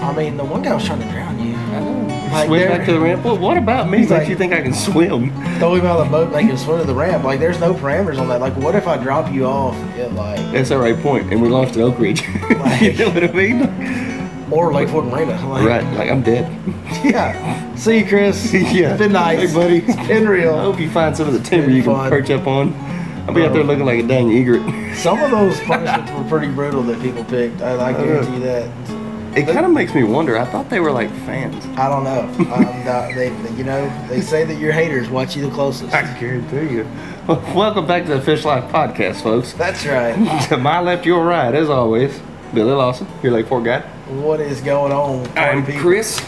I mean, the one guy was trying to drown you. I know. Like, Swim back to the ramp. Well, what about me makes you think I can swim? Throw him out of the boat and make him swim to the ramp. Like, there's no parameters on that. Like, what if I drop you off at, like... That's the right point. And we launched at Oak Ridge. Like, you know what I mean? Or Lake Fork Marina. Like, Right. Like, I'm dead. Yeah. See you, Chris. Yeah. It's been nice. Hey, buddy. It's been real. I hope you find some of the timber Been you can fun. perch up on. I'll be out there looking like a dang egret. Some of those punishments were pretty brutal that people picked. I guarantee you that. It kind of makes me wonder. I thought they were like fans. I don't know. They say that your haters watch you the closest. I guarantee you. Well, welcome back to the Fish Life Podcast, folks. That's right. To my left, your right, as always, Billy Lawson, your Lake Fork guy. What is going on? I'm people? Chris.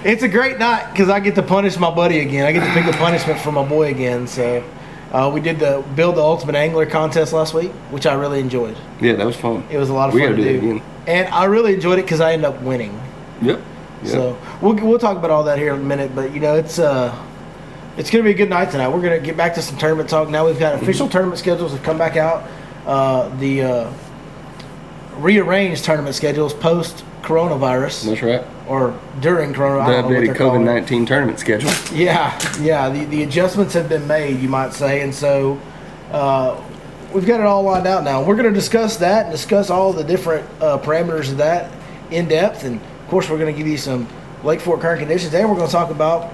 It's a great night because I get to punish my buddy again. I get to pick a punishment for my boy again. So we did the Build the Ultimate Angler contest last week, which I really enjoyed. Yeah, that was fun. It was a lot of We fun gotta to do that do. again. And I really enjoyed it because I ended up winning. Yep. So we'll talk about all that here in a minute. But, you know, it's going to be a good night tonight. We're going to get back to some tournament talk. Now we've got official tournament schedules have come back out. The rearranged tournament schedules post-coronavirus. That's right. Or during coronavirus. The updated COVID-19 tournament schedule. Yeah. The adjustments have been made, you might say. And so we've got it all lined out now. We're going to discuss that and discuss all the different parameters of that in depth. And, of course, we're going to give you some Lake Fork current conditions. And we're going to talk about,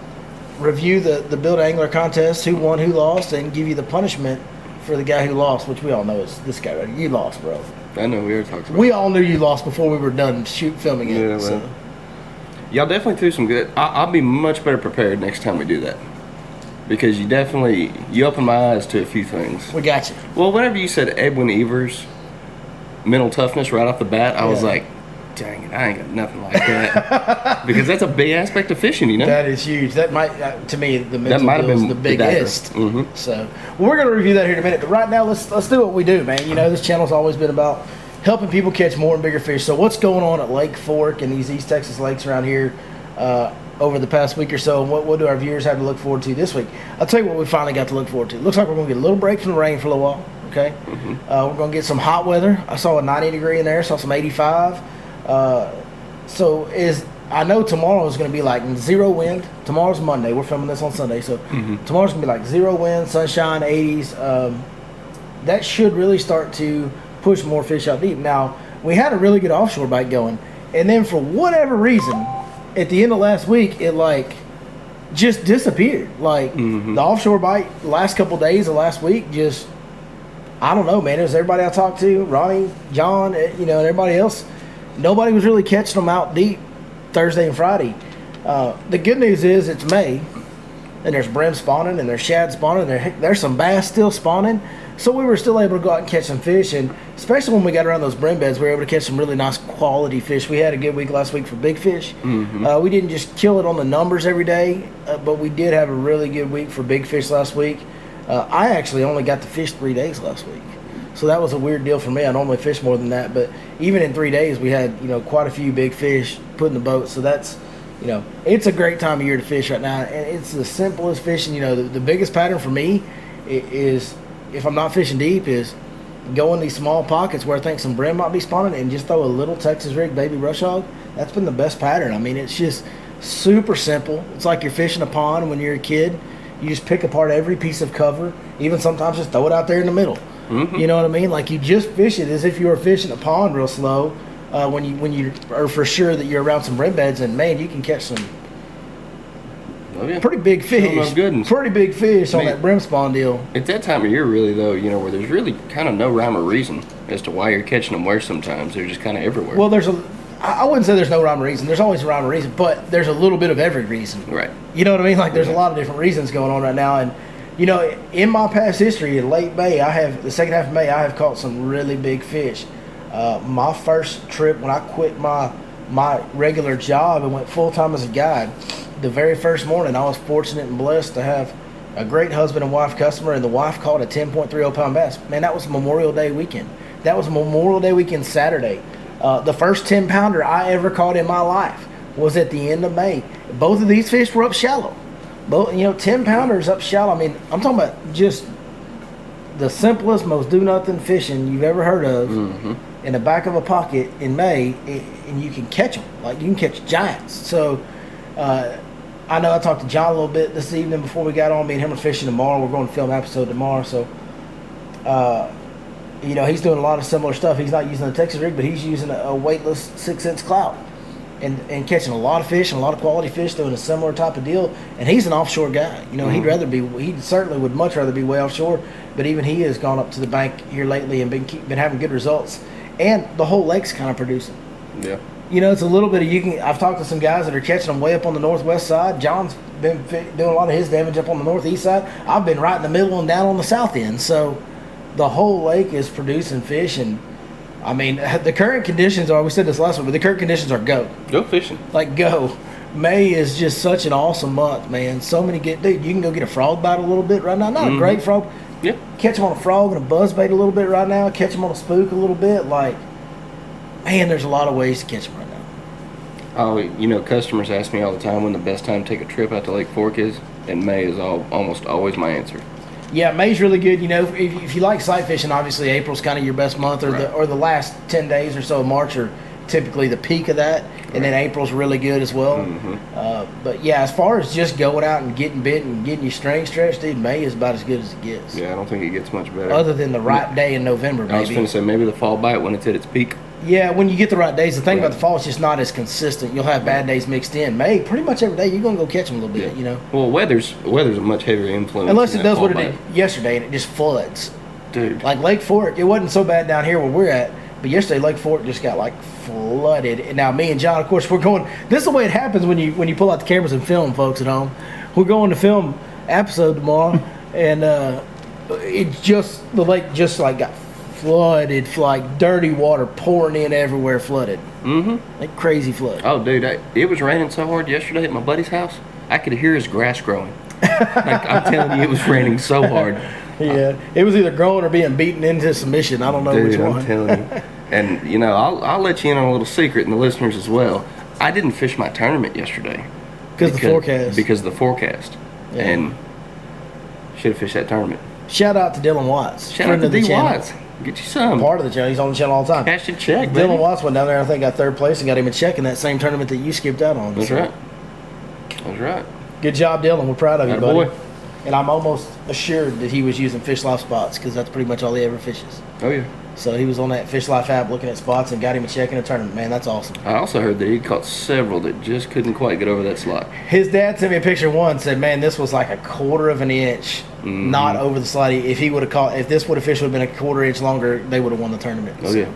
review the Build Angler contest, who won, who lost, and give you the punishment for the guy who lost, which we all know is this guy right here. You lost, bro. I know, we already talked about it. We all knew you lost before we were done filming it. Yeah, well. So. Y'all definitely threw some good... I'll be much better prepared next time we do that. Because you opened my eyes to a few things. We got you. Well, whenever you said Edwin Evers, mental toughness right off the bat, I was like, dang it, I ain't got nothing like that. Because that's a big aspect of fishing, you know? That is huge. That might, to me, the mental might have deal is been the the dagger. biggest. Mhm. So, we're going to review that here in a minute. But right now, let's do what we do, man. You know, this channel's always been about helping people catch more and bigger fish. So, what's going on at Lake Fork and these East Texas lakes around here over the past week or so, and what do our viewers have to look forward to this week? I'll tell you what we finally got to look forward to. Looks like we're going to get a little break from the rain for a little while, okay? Mm-hmm. We're going to get some hot weather. I saw a 90 degree in there, saw some 85. I know tomorrow is going to be like zero wind. Tomorrow's Monday. We're filming this on Sunday, so tomorrow's going to be like zero wind, sunshine, 80s. That should really start to push more fish out deep. Now, we had a really good offshore bite going, and then for whatever reason, at the end of last week, it like just disappeared. Like the offshore bite last couple days of last week just, I don't know, man. It was everybody I talked to, Ronnie, John, and everybody else. Nobody was really catching them out deep Thursday and Friday. The good news is it's May, and there's brim spawning, and there's shad spawning, and there's some bass still spawning. So we were still able to go out and catch some fish, and especially when we got around those brim beds, we were able to catch some really nice quality fish. We had a good week last week for big fish. We didn't just kill it on the numbers every day, but we did have a really good week for big fish last week. I actually only got to fish 3 days last week. So that was a weird deal for me. I normally fish more than that, but even in 3 days, we had quite a few big fish put in the boat. So that's it's a great time of year to fish right now, and it's the simplest fishing. The biggest pattern for me is, if I'm not fishing deep, is go in these small pockets where I think some brim might be spawning and just throw a little Texas rig baby rush hog. That's been the best pattern. I mean, it's just super simple. It's like you're fishing a pond when you're a kid. You just pick apart every piece of cover, even sometimes just throw it out there in the middle. You know what I mean? Like, you just fish it as if you were fishing a pond real slow when you are for sure that you're around some brim beds, and man, you can catch some pretty big fish. Pretty big fish on that brim spawn deal. At that time of year, really, though, where there's really kind of no rhyme or reason as to why you're catching them where sometimes. They're just kind of everywhere. Well, I wouldn't say there's no rhyme or reason. There's always a rhyme or reason, but there's a little bit of every reason. Right. You know what I mean? Like, there's a lot of different reasons going on right now, and in my past history in late May, the second half of May, I have caught some really big fish. My first trip when I quit my regular job and went full-time as a guide, the very first morning, I was fortunate and blessed to have a great husband and wife customer, and the wife caught a 10.30 pound bass. Man, that was Memorial Day weekend. That was Memorial Day weekend Saturday. The first 10-pounder I ever caught in my life was at the end of May. Both of these fish were up shallow. Both, 10-pounders up shallow. I mean, I'm talking about just the simplest, most do-nothing fishing you've ever heard of. in the back of a pocket in May, and you can catch them. Like, you can catch giants. So, I know I talked to John a little bit this evening before we got on. Me and him are fishing tomorrow. We're going to film an episode tomorrow. So, you know, he's doing a lot of similar stuff. He's not using a Texas rig, but he's using a weightless 6-inch clout and catching a lot of fish and a lot of quality fish, doing a similar type of deal. And he's an offshore guy. You know, he certainly would much rather be way offshore, but even he has gone up to the bank here lately and been having good results. And the whole lake's kind of producing. Yeah. You know, it's a little bit of I've talked to some guys that are catching them way up on the northwest side. John's been doing a lot of his damage up on the northeast side. I've been right in the middle and down on the south end. So the whole lake is producing fish. And, I mean, the current conditions are, we said this last week, but the current conditions are go. Go fishing. Like, go. May is just such an awesome month, man. So many dude, you can go get a frog bite a little bit right now. Not a great frog. Yeah. Catch them on a frog and a buzzbait a little bit right now. Catch them on a spook a little bit. Like, man, there's a lot of ways to catch them right now. Oh, you know, customers ask me all the time when the best time to take a trip out to Lake Fork is, and May is almost always my answer. Yeah, May's really good. You know, if you like sight fishing, obviously April's kind of your best month, or the last 10 days or so of March are typically the peak of that, and then April's really good as well. But yeah, as far as just going out and getting bit and getting your string stretched, dude, May is about as good as it gets. Yeah, I don't think it gets much better. Other than the right day in November, maybe. I was going to say maybe the fall bite when it's at its peak. Yeah, when you get the right days. The thing about the fall, it's just not as consistent. You'll have bad days mixed in. May, pretty much every day, you're going to go catch them a little bit, you know. Well, weather's a much heavier influence. Unless it does what it did yesterday and it just floods. Dude. Like Lake Fork, it wasn't so bad down here where we're at, but yesterday Lake Fork just got like flooded. And now me and John, of course, we're going. This is the way it happens when you pull out the cameras and film, folks at home. We're going to film episode tomorrow, and the lake just like got flooded, like dirty water pouring in everywhere, flooded. Like crazy flood. Oh, dude, it was raining so hard yesterday at my buddy's house, I could hear his grass growing. Like, I'm telling you, it was raining so hard. Yeah, it was either growing or being beaten into submission. I don't know which one. I'm telling you. And, you know, I'll let you in on a little secret, and the listeners as well. I didn't fish my tournament yesterday. Because of the forecast. Because of the forecast. Yeah. And should have fished that tournament. Shout out to Dylan Watts. Shout out to D. Watts. Get you some. Part of the channel. He's on the channel all the time. Cash your check, Dylan baby. Watts went down there, I think, got third place and got him a check in that same tournament that you skipped out on. That's right. That's right. Good job, Dylan. We're proud of you, buddy. Boy. And I'm almost assured that he was using Fish Life spots because that's pretty much all he ever fishes. Oh, yeah. So he was on that Fish Life app looking at spots and got him a check in a tournament. Man, that's awesome. I also heard that he caught several that just couldn't quite get over that slot. His dad sent me a picture once, said, man, this was like a quarter of an inch not over the slot. If he would have caught, if this fish would have been a quarter inch longer, they would have won the tournament. Oh, yeah.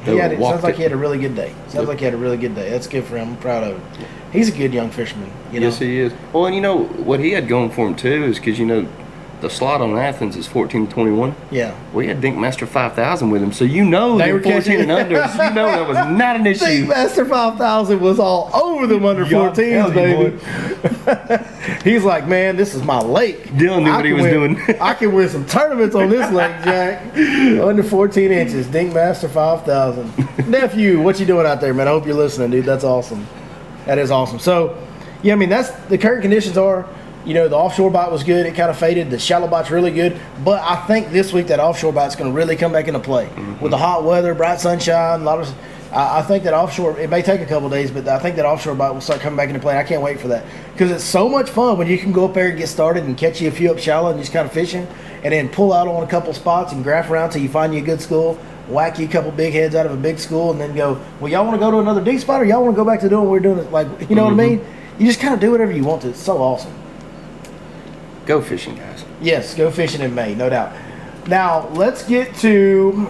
It sounds like he had a really good day. That's good for him. I'm proud of him. He's a good young fisherman. You know? Yes, he is. Well, and you know, what he had going for him, too, is because, you know, the slot on Athens is 14-21. Yeah. We had Dinkmaster 5000 with him, so you know they were 14 and under. So you know that was not an issue. Dinkmaster 5000 was all over them under 14s, baby. He's like, man, this is my lake. Dylan knew what he was doing. I can win some tournaments on this lake, Jack. Under 14 inches, Dinkmaster 5000. Nephew, what you doing out there, man? I hope you're listening, dude. That's awesome. That is awesome. So, yeah, I mean, that's the current conditions are. You know, the offshore bite was good. It kind of faded. The shallow bite's really good. But I think this week that offshore bite's going to really come back into play. With the hot weather, bright sunshine, I think that offshore, it may take a couple days, but I think that offshore bite will start coming back into play. I can't wait for that. Because it's so much fun when you can go up there and get started and catch you a few up shallow and just kind of fishing. And then pull out on a couple spots and graph around till you find you a good school. Whack you a couple big heads out of a big school. And then go, well, y'all want to go to another deep spot or y'all want to go back to doing what we're doing? Like, you know what I mean? You just kind of do whatever you want to. It's so awesome. Go fishing, guys. Yes, go fishing in May, no doubt. Now, let's get to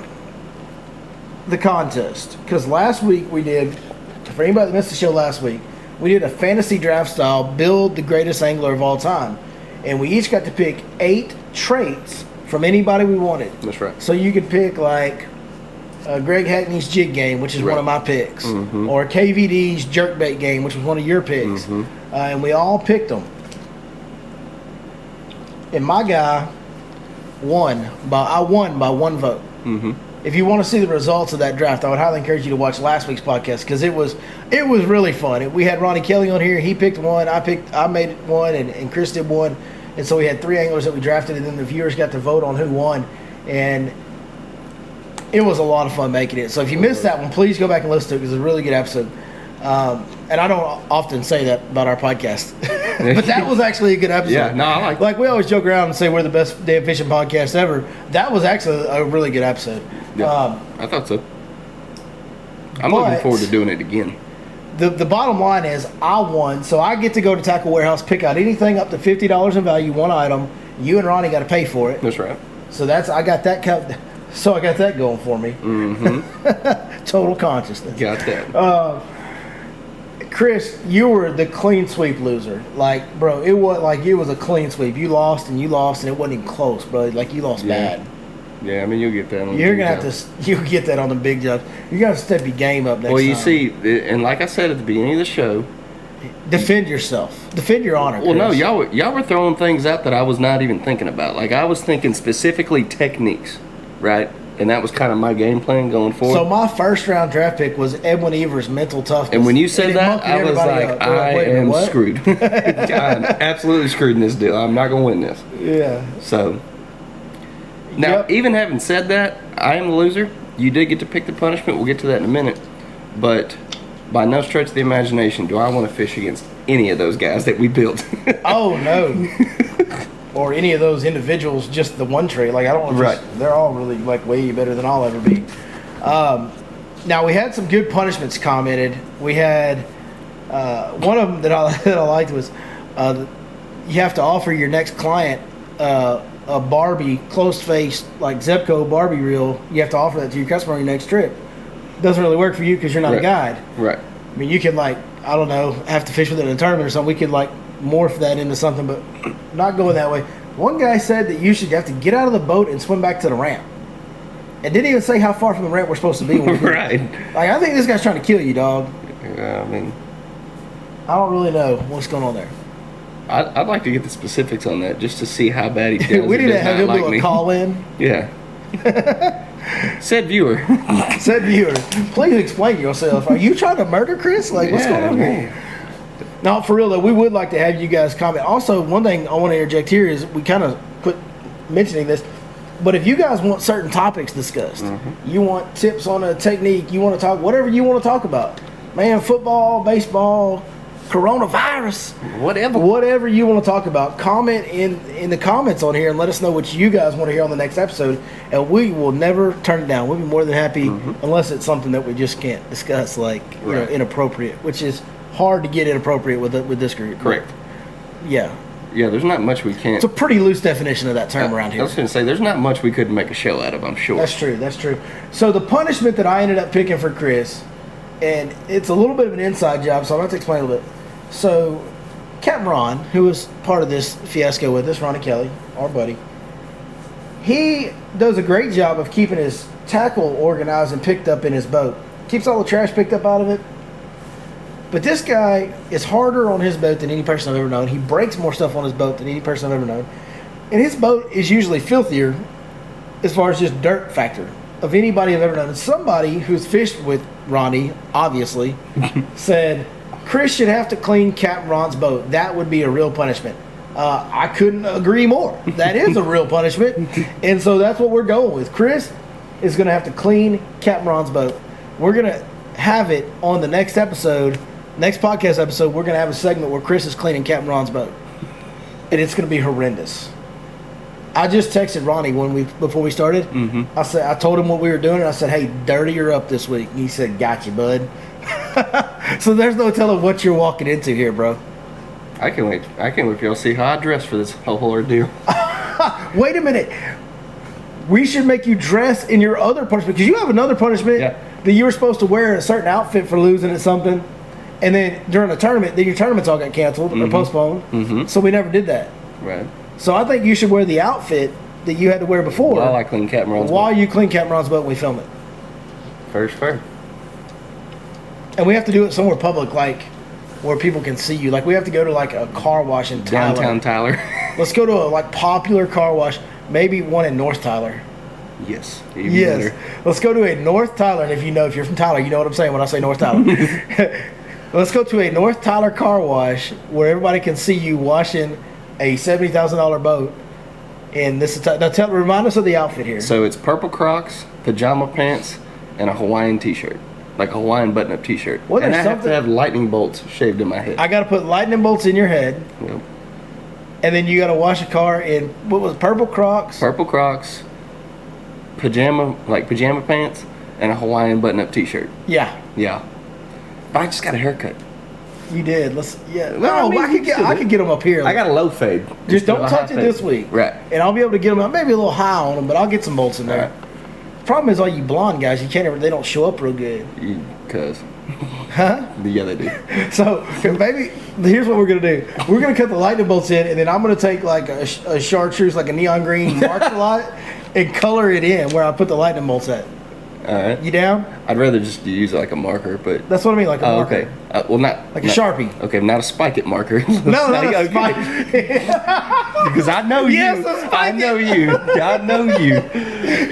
the contest. Because last week we did, for anybody that missed the show last week, we did a fantasy draft style, build the greatest angler of all time. And we each got to pick 8 traits from anybody we wanted. That's right. So you could pick like Greg Hackney's jig game, which is one of my picks. Or KVD's jerkbait game, which was one of your picks. And we all picked them. And my guy won by 1 vote. If you want to see the results of that draft, I would highly encourage you to watch last week's podcast because it was really fun. We had Ronnie Kelly on here. He picked one. I made one, and Chris did one. And so we had 3 anglers that we drafted, and then the viewers got to vote on who won. And It was a lot of fun making it. So if you missed that one, please go back and listen to it because it's a really good episode. And I don't often say that about our podcast, but that was actually a good episode. Yeah, no, I like we always joke around and say we're the best damn fishing podcast ever. That was actually a really good episode. Yeah, I thought so. I'm looking forward to doing it again. The bottom line is I won, so I get to go to Tackle Warehouse, pick out anything up to $50 in value, one item. You and Ronnie got to pay for it. That's right. So I got that going for me. Mm-hmm. Total consciousness. Got that. Chris, you were the clean sweep loser. Like, bro, it was a clean sweep. You lost, and it wasn't even close, bro. Like, you lost bad. Yeah, I mean, you'll get that on You're going to have to, you'll get that on the big jobs. You're going to step your game up next time. Well, you see, and like I said at the beginning of the show, defend yourself. Defend your honor, Chris. Well, no, y'all were throwing things out that I was not even thinking about. Like, I was thinking specifically techniques, right? And that was kind of my game plan going forward. So my first round draft pick was Edwin Evers' mental toughness. And when you said that, I was like, I am screwed. I'm absolutely screwed in this deal. I'm not going to win this. Yeah. So, now, even having said that, I am the loser. You did get to pick the punishment. We'll get to that in a minute. But by no stretch of the imagination do I want to fish against any of those guys that we built. Oh, no. Or any of those individuals, just the one trade. Like, I don't want to. Right. They're all really, like, way better than I'll ever be. Now, we had some good punishments commented. We had one of them that I liked was you have to offer your next client a Barbie, close-faced, like Zebco Barbie reel. You have to offer that to your customer on your next trip. Doesn't really work for you because you're not a guide. Right. I mean, you can, like, I don't know, have to fish with it in a tournament or something. We could, like, morph that into something, but not going that way. One guy said that you should have to get out of the boat and swim back to the ramp. And didn't even say how far from the ramp we're supposed to be. Right. Like, I think this guy's trying to kill you, dog. Yeah, I mean, I don't really know what's going on there. I'd like to get the specifics on that just to see how bad he does. We need to have him do a call in. Yeah. Said viewer. Said viewer, please explain yourself. Are you trying to murder Chris? Like, what's going on here? No, for real though, we would like to have you guys comment. Also, one thing I want to interject here is we kind of quit mentioning this, but if you guys want certain topics discussed, you want tips on a technique, you want to talk whatever you want to talk about, man, football, baseball, coronavirus, whatever you want to talk about, comment in the comments on here and let us know what you guys want to hear on the next episode, and we will never turn it down. We'll be more than happy, unless it's something that we just can't discuss, like you know, inappropriate, which is hard to get inappropriate with this group. Correct. Yeah, there's not much we can't. It's a pretty loose definition of that term around here. I was going to say, there's not much we couldn't make a show out of, I'm sure. That's true. So the punishment that I ended up picking for Chris, and it's a little bit of an inside job, so I'm going to explain a little bit. So Captain Ron, who was part of this fiasco with us, Ronnie Kelly, our buddy, he does a great job of keeping his tackle organized and picked up in his boat. Keeps all the trash picked up out of it. But this guy is harder on his boat than any person I've ever known. He breaks more stuff on his boat than any person I've ever known. And his boat is usually filthier as far as just dirt factor of anybody I've ever known. And somebody who's fished with Ronnie, obviously, said Chris should have to clean Captain Ron's boat. That would be a real punishment. I couldn't agree more. That is a real punishment. And so that's what we're going with. Chris is going to have to clean Captain Ron's boat. We're going to have it on the next episode. Next podcast episode, we're going to have a segment where Chris is cleaning Captain Ron's boat. And it's going to be horrendous. I just texted Ronnie before we started. I told him what we were doing, and I said, hey, dirty her up this week. And he said, got you, bud. So there's no telling what you're walking into here, bro. I can't wait for y'all to see how I dress for this whole ordeal. Wait a minute. We should make you dress in your other punishment, because you have another punishment that you were supposed to wear a certain outfit for losing at something. And then during the tournament, then your tournaments all got canceled or postponed. So we never did that. Right. So I think you should wear the outfit that you had to wear before. While I clean Captain Ron's boat. While you clean Captain Ron's boat and we film it. Fair. And we have to do it somewhere public, like where people can see you. Like we have to go to like a car wash in Tyler. Downtown Tyler. Let's go to a like popular car wash, maybe one in North Tyler. Yes. Better. Let's go to a North Tyler, and if you're from Tyler, you know what I'm saying when I say North Tyler. Let's go to a North Tyler car wash where everybody can see you washing a $70,000 boat And this is now remind us of the outfit here. So it's purple Crocs, pajama pants, and a Hawaiian t-shirt. Like a Hawaiian button-up t-shirt. And I have to have lightning bolts shaved in my head. I got to put lightning bolts in your head. Yep. And then you got to wash a car in, what was it, purple Crocs? Purple Crocs, pajama pants, and a Hawaiian button-up t-shirt. Yeah. Yeah. But I just got a haircut. You did. Well, I could get them up here. I got a low fade. Just don't touch it this week. Right. And I'll be able to get them out, maybe a little high on them, but I'll get some bolts in there. Right. Problem is, all you blonde guys, they don't show up real good. Cuz. Huh? Yeah, they do. So maybe here's what we're gonna do. We're gonna cut the lightning bolts in, and then I'm gonna take like a chartreuse, like a neon green marker light, and color it in where I put the lightning bolts at. All right. You down? I'd rather just use like a marker, but that's what I mean, like a marker. Okay. Well, not like a Sharpie. Okay, not a spike it marker. No, not a spike. Because I know you. Yes, a spike I know you. I know you.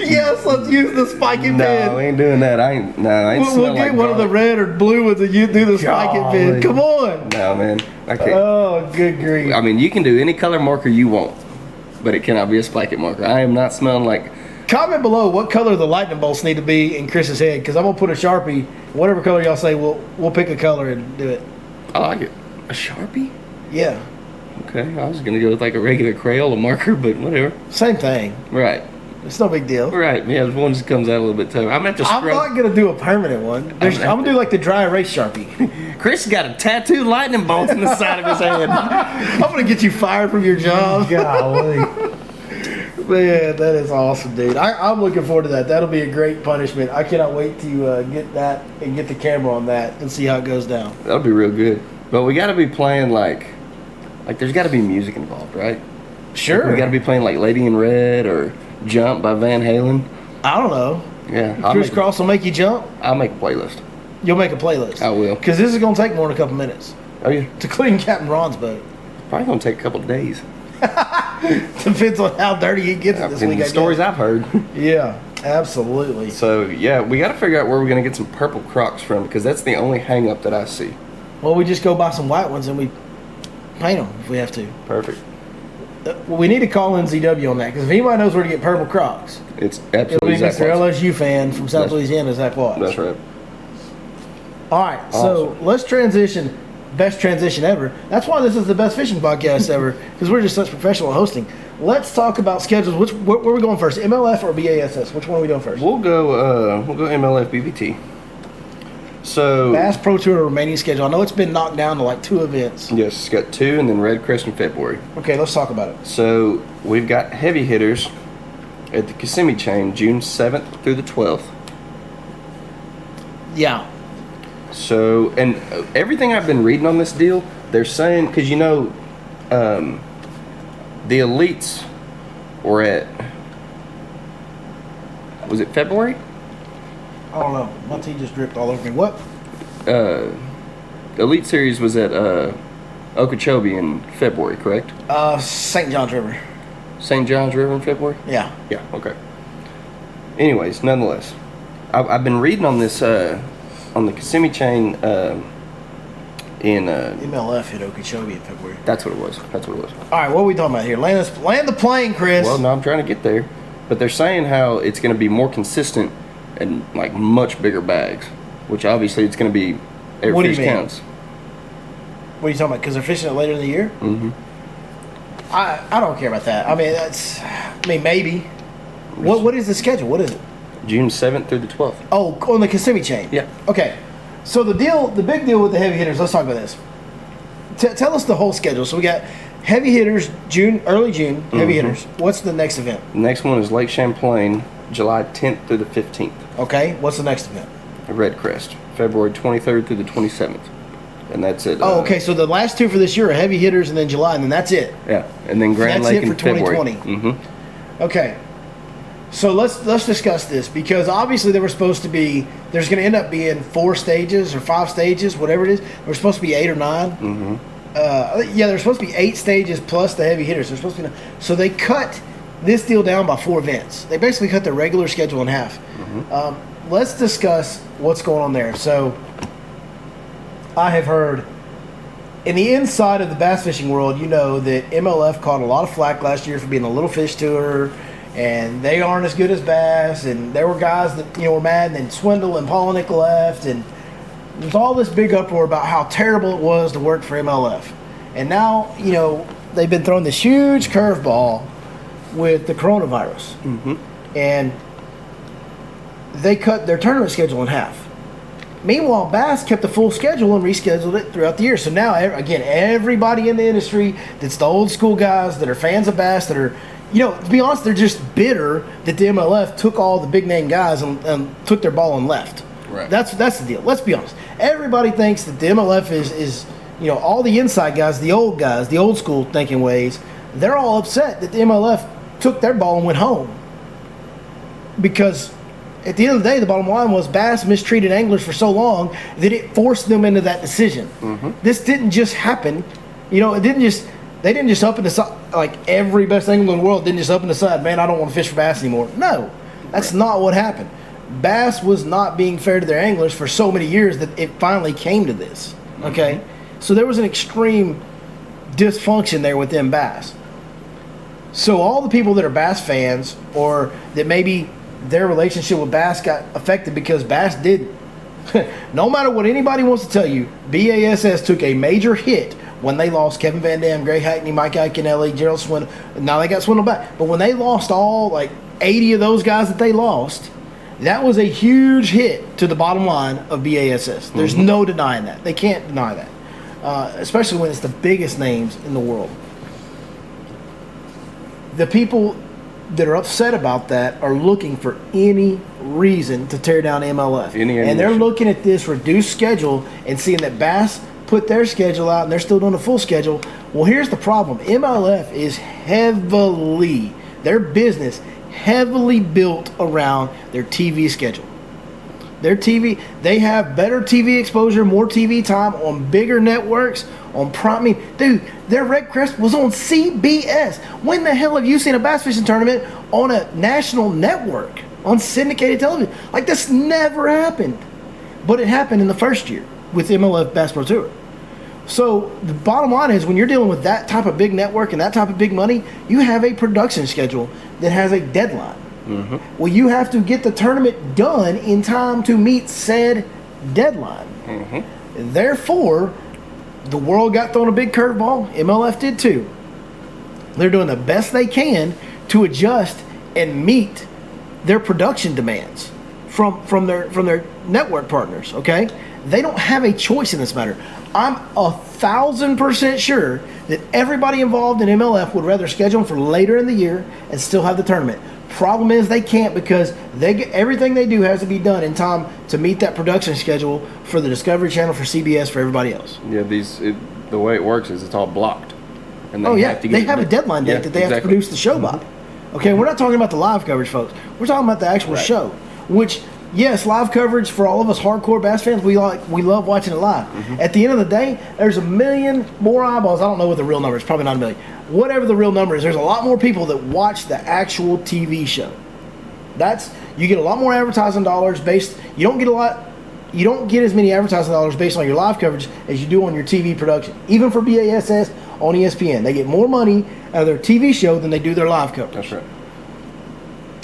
Yes, let's use the spike it pen. No, we ain't doing that. I ain't. We'll get one of the red or blue ones, and you do the spike it pen. Come on. No, man. I can't. Oh, good grief. I mean, you can do any color marker you want, but it cannot be a spike it marker. I am not smelling like. Comment below what color the lightning bolts need to be in Chris's head, because I'm gonna put a Sharpie, whatever color y'all say. We'll pick a color and do it. I like it. A Sharpie? Yeah. Okay, I was gonna go with like a regular Crayola marker, but whatever. Same thing. Right. It's no big deal. Right. Yeah, one just comes out a little bit tough. I'm not gonna do a permanent one. I'm gonna do like the dry erase Sharpie. Chris got a tattooed lightning bolt in the side of his head. I'm gonna get you fired from your job. Golly. Man, that is awesome, dude. I'm looking forward to that. That'll be a great punishment. I cannot wait to get that and get the camera on that and see how it goes down. That'll be real good. But we got to be playing like there's got to be music involved, right? Sure. Like we got to be playing like Lady in Red or Jump by Van Halen. I don't know. Yeah. Chris Cross will make you jump. I'll make a playlist. You'll make a playlist. I will. Because this is going to take more than a couple minutes. Oh yeah. To clean Captain Ron's boat. Probably going to take a couple of days. Depends on how dirty he gets it this week. The stories I've heard. Yeah, absolutely. So yeah, we got to figure out where we're gonna get some purple Crocs from, because that's the only hang up that I see. Well, we just go buy some white ones and we paint them if we have to. Perfect. Well, we need to call NZW on that, because if anybody knows where to get purple Crocs, it's absolutely it'll be Mr. LSU fan from South Louisiana, Zach Watts. That's right. All right, awesome. So let's transition. Best transition ever. That's why this is the best fishing podcast ever, because we're just such professional hosting. Let's talk about schedules. Where are we going first? MLF or B.A.S.S? Which one are we doing first? We'll go MLF BBT. So Bass Pro Tour remaining schedule. I know it's been knocked down to like 2 events. Yes, it's got 2 and then Red Crest in February. Okay, let's talk about it. So we've got heavy hitters at the Kissimmee Chain, June 7th through the 12th. Yeah. So, and everything I've been reading on this deal, they're saying, because the elites were at, was it February? I don't know. My tea just dripped all over me. What? Elite Series was at Okeechobee in February, correct? St. John's River. St. John's River in February? Yeah. Yeah, okay. Anyways, nonetheless, I've been reading on this, on the Kissimmee Chain in MLF hit Okeechobee in February. That's what it was. All right, what are we talking about here? Land the plane, Chris. Well, no, I'm trying to get there, but they're saying how it's going to be more consistent and like much bigger bags, which obviously it's going to be every fish counts. What are you talking about? Because they're fishing it later in the year. Mm-hmm. I don't care about that. I mean, maybe. What is the schedule? What is it? June 7th through the 12th. Oh, on the Kissimmee Chain. Yeah. Okay. So the big deal with the heavy hitters. Let's talk about this. Tell us the whole schedule. So we got heavy hitters early June. Heavy hitters. What's the next event? The next one is Lake Champlain, July 10th through the 15th. Okay. What's the next event? Red Crest, February 23rd through the 27th, and that's it. Oh, okay. So the last 2 for this year are heavy hitters, and then July, and then that's it. Yeah, and then Grand Lake in February. That's it for 2020. Mm-hmm. Okay. So let's discuss this, because obviously there's going to end up being 4 stages or 5 stages, whatever it is. There's supposed to be 8 or 9. Mm-hmm. There's supposed to be 8 stages plus the heavy hitters. There's supposed to be 9. So they cut this deal down by 4 events. They basically cut the regular schedule in half. Mm-hmm. Let's discuss what's going on there. So I have heard in the inside of the bass fishing world, you know that MLF caught a lot of flack last year for being a little fish tour, and they aren't as good as Bass, and there were guys that were mad, and then Swindle and Polnick left, and there's all this big uproar about how terrible it was to work for MLF. And now, they've been throwing this huge curveball with the coronavirus. Mm-hmm. And they cut their tournament schedule in half. Meanwhile, Bass kept the full schedule and rescheduled it throughout the year. So now, again, everybody in the industry that's the old school guys that are fans of Bass that are, to be honest, they're just bitter that the MLF took all the big name guys and took their ball and left. Right. That's the deal. Let's be honest. Everybody thinks that the MLF is all the inside guys, the old school thinking ways, they're all upset that the MLF took their ball and went home. Because at the end of the day, the bottom line was Bass mistreated anglers for so long that it forced them into that decision. Mm-hmm. This didn't just happen. They didn't just up and decide, like every best angler in the world didn't just up and decide, man, I don't want to fish for bass anymore. No, that's not what happened. Bass was not being fair to their anglers for so many years that it finally came to this. Okay? Mm-hmm. So there was an extreme dysfunction there within Bass. So all the people that are Bass fans, or that maybe their relationship with Bass got affected because Bass did, no matter what anybody wants to tell you, B.A.S.S took a major hit when they lost Kevin Van Dam, Greg Hackney, Mike Iaconelli, Gerald Swindle. Now they got Swindle back. But when they lost all, like 80 of those guys that they lost, that was a huge hit to the bottom line of B.A.S.S. There's Mm-hmm. no denying that. They can't deny that, especially when it's the biggest names in the world. The people that are upset about that are looking for any reason to tear down MLF. And they're looking at this reduced schedule and seeing that Bass put their schedule out and they're still doing a full schedule. Well, here's the problem. MLF is their business heavily built around their TV schedule. Their TV, they have better TV exposure, more TV time on bigger networks, on prime. Dude, their Red Crest was on CBS. When the hell have you seen a bass fishing tournament on a national network, on syndicated television? Like, this never happened. But it happened in the first year with MLF Bass Pro Tour. So the bottom line is, when you're dealing with that type of big network and that type of big money, you have a production schedule that has a deadline. Mm-hmm. Well, you have to get the tournament done in time to meet said deadline. Mm-hmm. Therefore, the world got thrown a big curveball. MLF did too. They're doing the best they can to adjust and meet their production demands from their network partners. Okay, they don't have a choice in this matter. I'm 1,000% sure that everybody involved in MLF would rather schedule them for later in the year and still have the tournament. Problem is, they can't, because everything they do has to be done in time to meet that production schedule for the Discovery Channel, for CBS, for everybody else. Yeah, the way it works is it's all blocked. And they have a deadline date that they have to produce the show by. Okay, we're not talking about the live coverage, folks. We're talking about the actual show, which, yes, live coverage for all of us hardcore bass fans, we love watching it live. Mm-hmm. At the end of the day, there's 1 million more eyeballs. I don't know what the real number is, probably not 1 million. Whatever the real number is, there's a lot more people that watch the actual TV show. You get a lot more advertising dollars based. You don't get as many advertising dollars based on your live coverage as you do on your TV production. Even for B.A.S.S on ESPN, they get more money out of their TV show than they do their live coverage. That's right.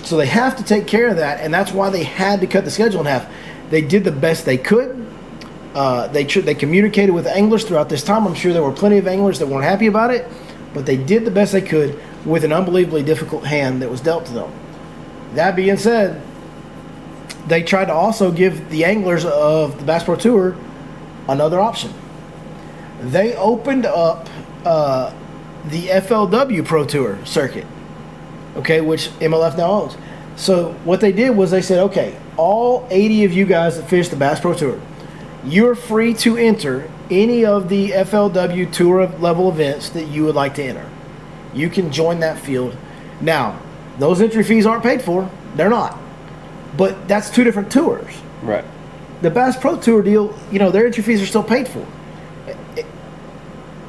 So they have to take care of that, and that's why they had to cut the schedule in half. They did the best they could. They communicated with anglers throughout this time. I'm sure there were plenty of anglers that weren't happy about it, but they did the best they could with an unbelievably difficult hand that was dealt to them. That being said, they tried to also give the anglers of the Bass Pro Tour another option. They opened up the FLW Pro Tour circuit, okay, which MLF now owns. So what they did was they said, okay, all 80 of you guys that fish the Bass Pro Tour, you're free to enter any of the FLW Tour level events that you would like to enter. You can join that field. Now, those entry fees aren't paid for. They're not. But that's two different tours. Right. The Bass Pro Tour deal, their entry fees are still paid for.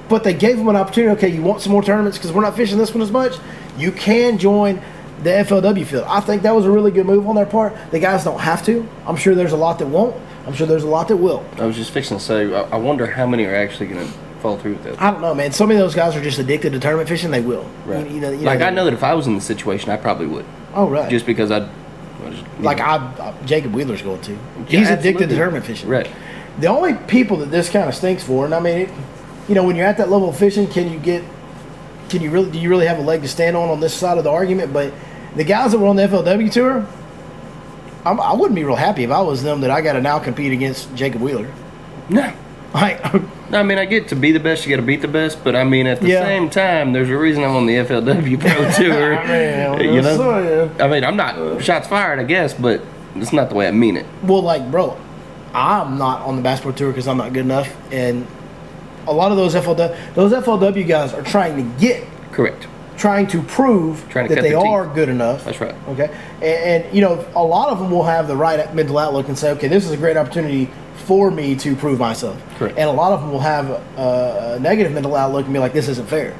But they gave them an opportunity. Okay, you want some more tournaments because we're not fishing this one as much? You can join the FLW field. I think that was a really good move on their part. The guys don't have to. I'm sure there's a lot that won't. I'm sure there's a lot that will. I was just fixing to say, I wonder how many are actually going to follow through with that. I don't know, man. So many of those guys are just addicted to tournament fishing. They will. Right. I know that if I was in the situation, I probably would. Oh, right. Just because Jacob Wheeler's going to. Yeah, He's addicted to tournament fishing. Right. The only people that this kind of stinks for, and I mean, when you're at that level of fishing, do you really have a leg to stand on this side of the argument? But the guys that were on the FLW tour, I wouldn't be real happy if I was them that I got to now compete against Jacob Wheeler. No. I mean, I get to be the best, you got to beat the best, but I mean, at the same time, there's a reason I'm on the FLW Pro Tour. I mean, I'm not shots fired, I guess, but it's not the way I mean it. Well, bro, I'm not on the Bass Pro Tour because I'm not good enough, and a lot of those FLW guys are trying to get correct. Trying to prove that they are good enough. That's right. Okay, and a lot of them will have the right mental outlook and say, okay, this is a great opportunity for me to prove myself. Correct. And a lot of them will have a negative mental outlook and be like, this isn't fair.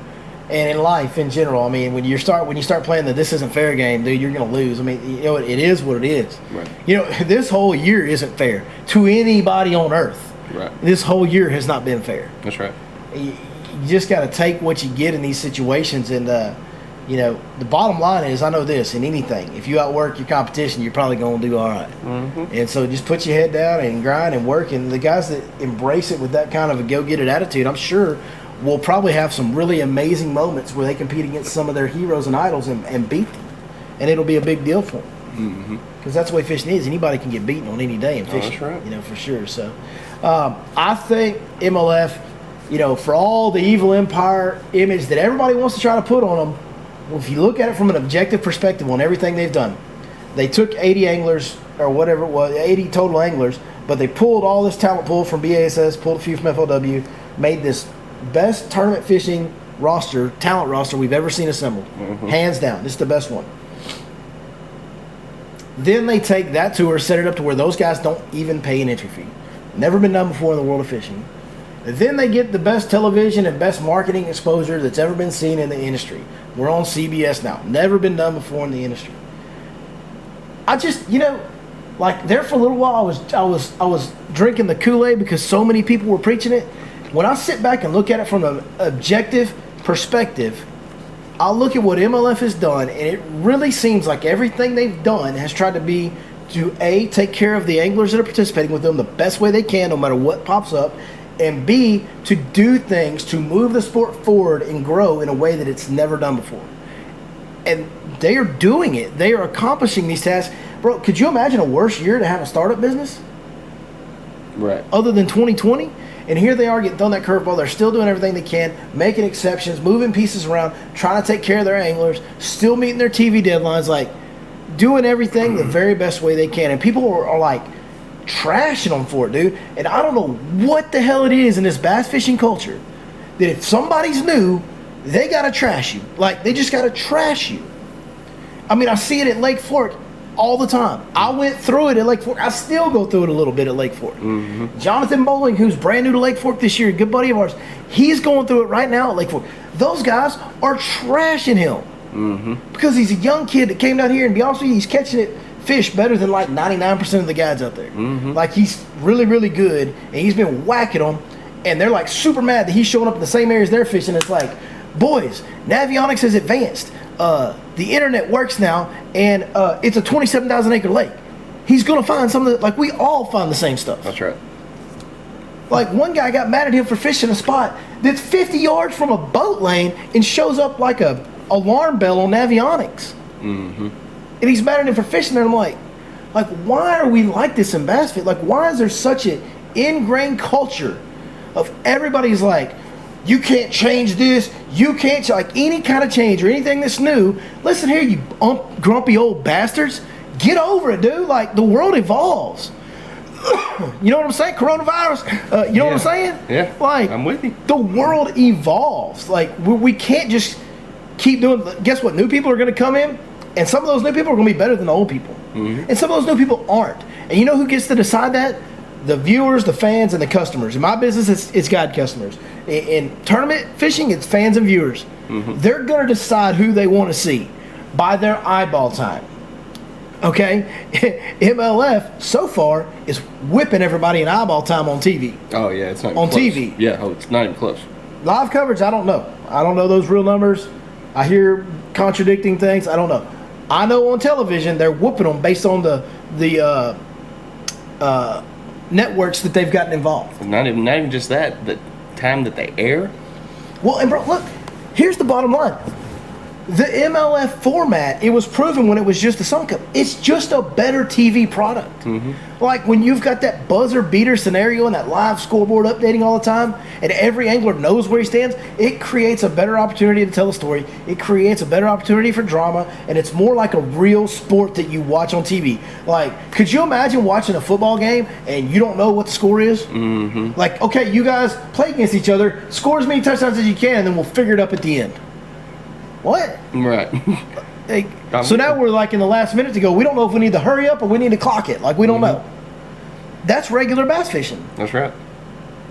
And in life, in general, I mean, when you start playing the this isn't fair game, dude, you're going to lose. I mean, it is what it is. Right. This whole year isn't fair to anybody on earth. Right. This whole year has not been fair. That's right. You just got to take what you get in these situations, and the bottom line is, I know this in anything: if you outwork your competition, you're probably going to do all right. Mm-hmm. And so just put your head down and grind and work. And the guys that embrace it with that kind of a go-get-it attitude, I'm sure, will probably have some really amazing moments where they compete against some of their heroes and idols and beat them, and it'll be a big deal for them. Because that's the way fishing is. Anybody can get beaten on any day in fishing. That's right. For sure. So I think MLF, for all the evil empire image that everybody wants to try to put on them, well, if you look at it from an objective perspective on everything they've done, they took 80 anglers or whatever it was, 80 total anglers, but they pulled all this talent pool from B.A.S.S, pulled a few from FLW, made this best tournament fishing talent roster we've ever seen assembled. Hands down. This is the best one. Then they take that tour, set it up to where those guys don't even pay an entry fee. Never been done before in the world of fishing. Then they get the best television and best marketing exposure that's ever been seen in the industry. We're on CBS now. Never been done before in the industry. I just, there for a little while, I was drinking the Kool-Aid because so many people were preaching it. When I sit back and look at it from an objective perspective, I'll look at what MLF has done, and it really seems like everything they've done has tried to be to A, take care of the anglers that are participating with them the best way they can, no matter what pops up, and B, to do things to move the sport forward and grow in a way that it's never done before. And they are doing it. They are accomplishing these tasks. Bro, could you imagine a worse year to have a startup business? Right. Other than 2020? And here they are getting thrown that curveball. They're still doing everything they can, making exceptions, moving pieces around, trying to take care of their anglers, still meeting their TV deadlines, doing everything the very best way they can. And people are trashing them for it, dude. And I don't know what the hell it is in this bass fishing culture that if somebody's new, they got to trash you. They just got to trash you. I mean, I see it at Lake Fork all the time. I went through it at Lake Fork. I still go through it a little bit at Lake Fork. Jonathan Bowling, who's brand new to Lake Fork this year, a good buddy of ours, he's going through it right now at Lake Fork. Those guys are trashing him because he's a young kid that came down here, and to be honest with you, he's catching fish better than 99% of the guys out there. He's really, really good, and he's been whacking them, and they're super mad that he's showing up in the same areas they're fishing. It's boys, Navionics has advanced. The internet works now, and it's a 27,000 acre lake. He's gonna find something that we all find the same stuff. That's right. One guy got mad at him for fishing a spot that's 50 yards from a boat lane and shows up like a alarm bell on Navionics. And he's mad at him for fishing there. I'm like, why are we like this in bass fit? Why is there such an ingrained culture of everybody's you can't change this, you can't, any kind of change or anything that's new. Listen here, you grumpy old bastards. Get over it, dude. The world evolves. You know what I'm saying? Coronavirus. You know what I'm saying? Yeah. I'm with you. The world evolves. We can't just keep doing. Guess what? New people are going to come in, and some of those new people are going to be better than the old people, and some of those new people aren't. And you know who gets to decide that? The viewers, the fans, and the customers. In my business, it's guide customers. In tournament fishing, it's fans and viewers. They're going to decide who they want to see by their eyeball time. Okay? MLF, so far, is whipping everybody in eyeball time on TV. Oh, yeah, it's not even on close. TV. Yeah, it's not even close. Live coverage, I don't know. I don't know those real numbers. I hear contradicting things. I don't know. I know on television they're whooping them based on the networks that they've gotten involved. Not even just that. The time that they air. Well, and bro, look, here's the bottom line. The MLF format, it was proven when it was just the Sun Cup. It's just a better TV product. Mm-hmm. Like when you've got that buzzer beater scenario and that live scoreboard updating all the time, and every angler knows where he stands, it creates a better opportunity to tell a story. It creates a better opportunity for drama, and it's more like a real sport that you watch on TV. Like, could you imagine watching a football game and you don't know what the score is? Mm-hmm. Like, okay, you guys play against each other, score as many touchdowns as you can, and then we'll figure it up at the end. What? Right. So now we're like in the last minute to go. We don't know if we need to hurry up or we need to clock it. Like, we don't know. That's regular bass fishing. That's right.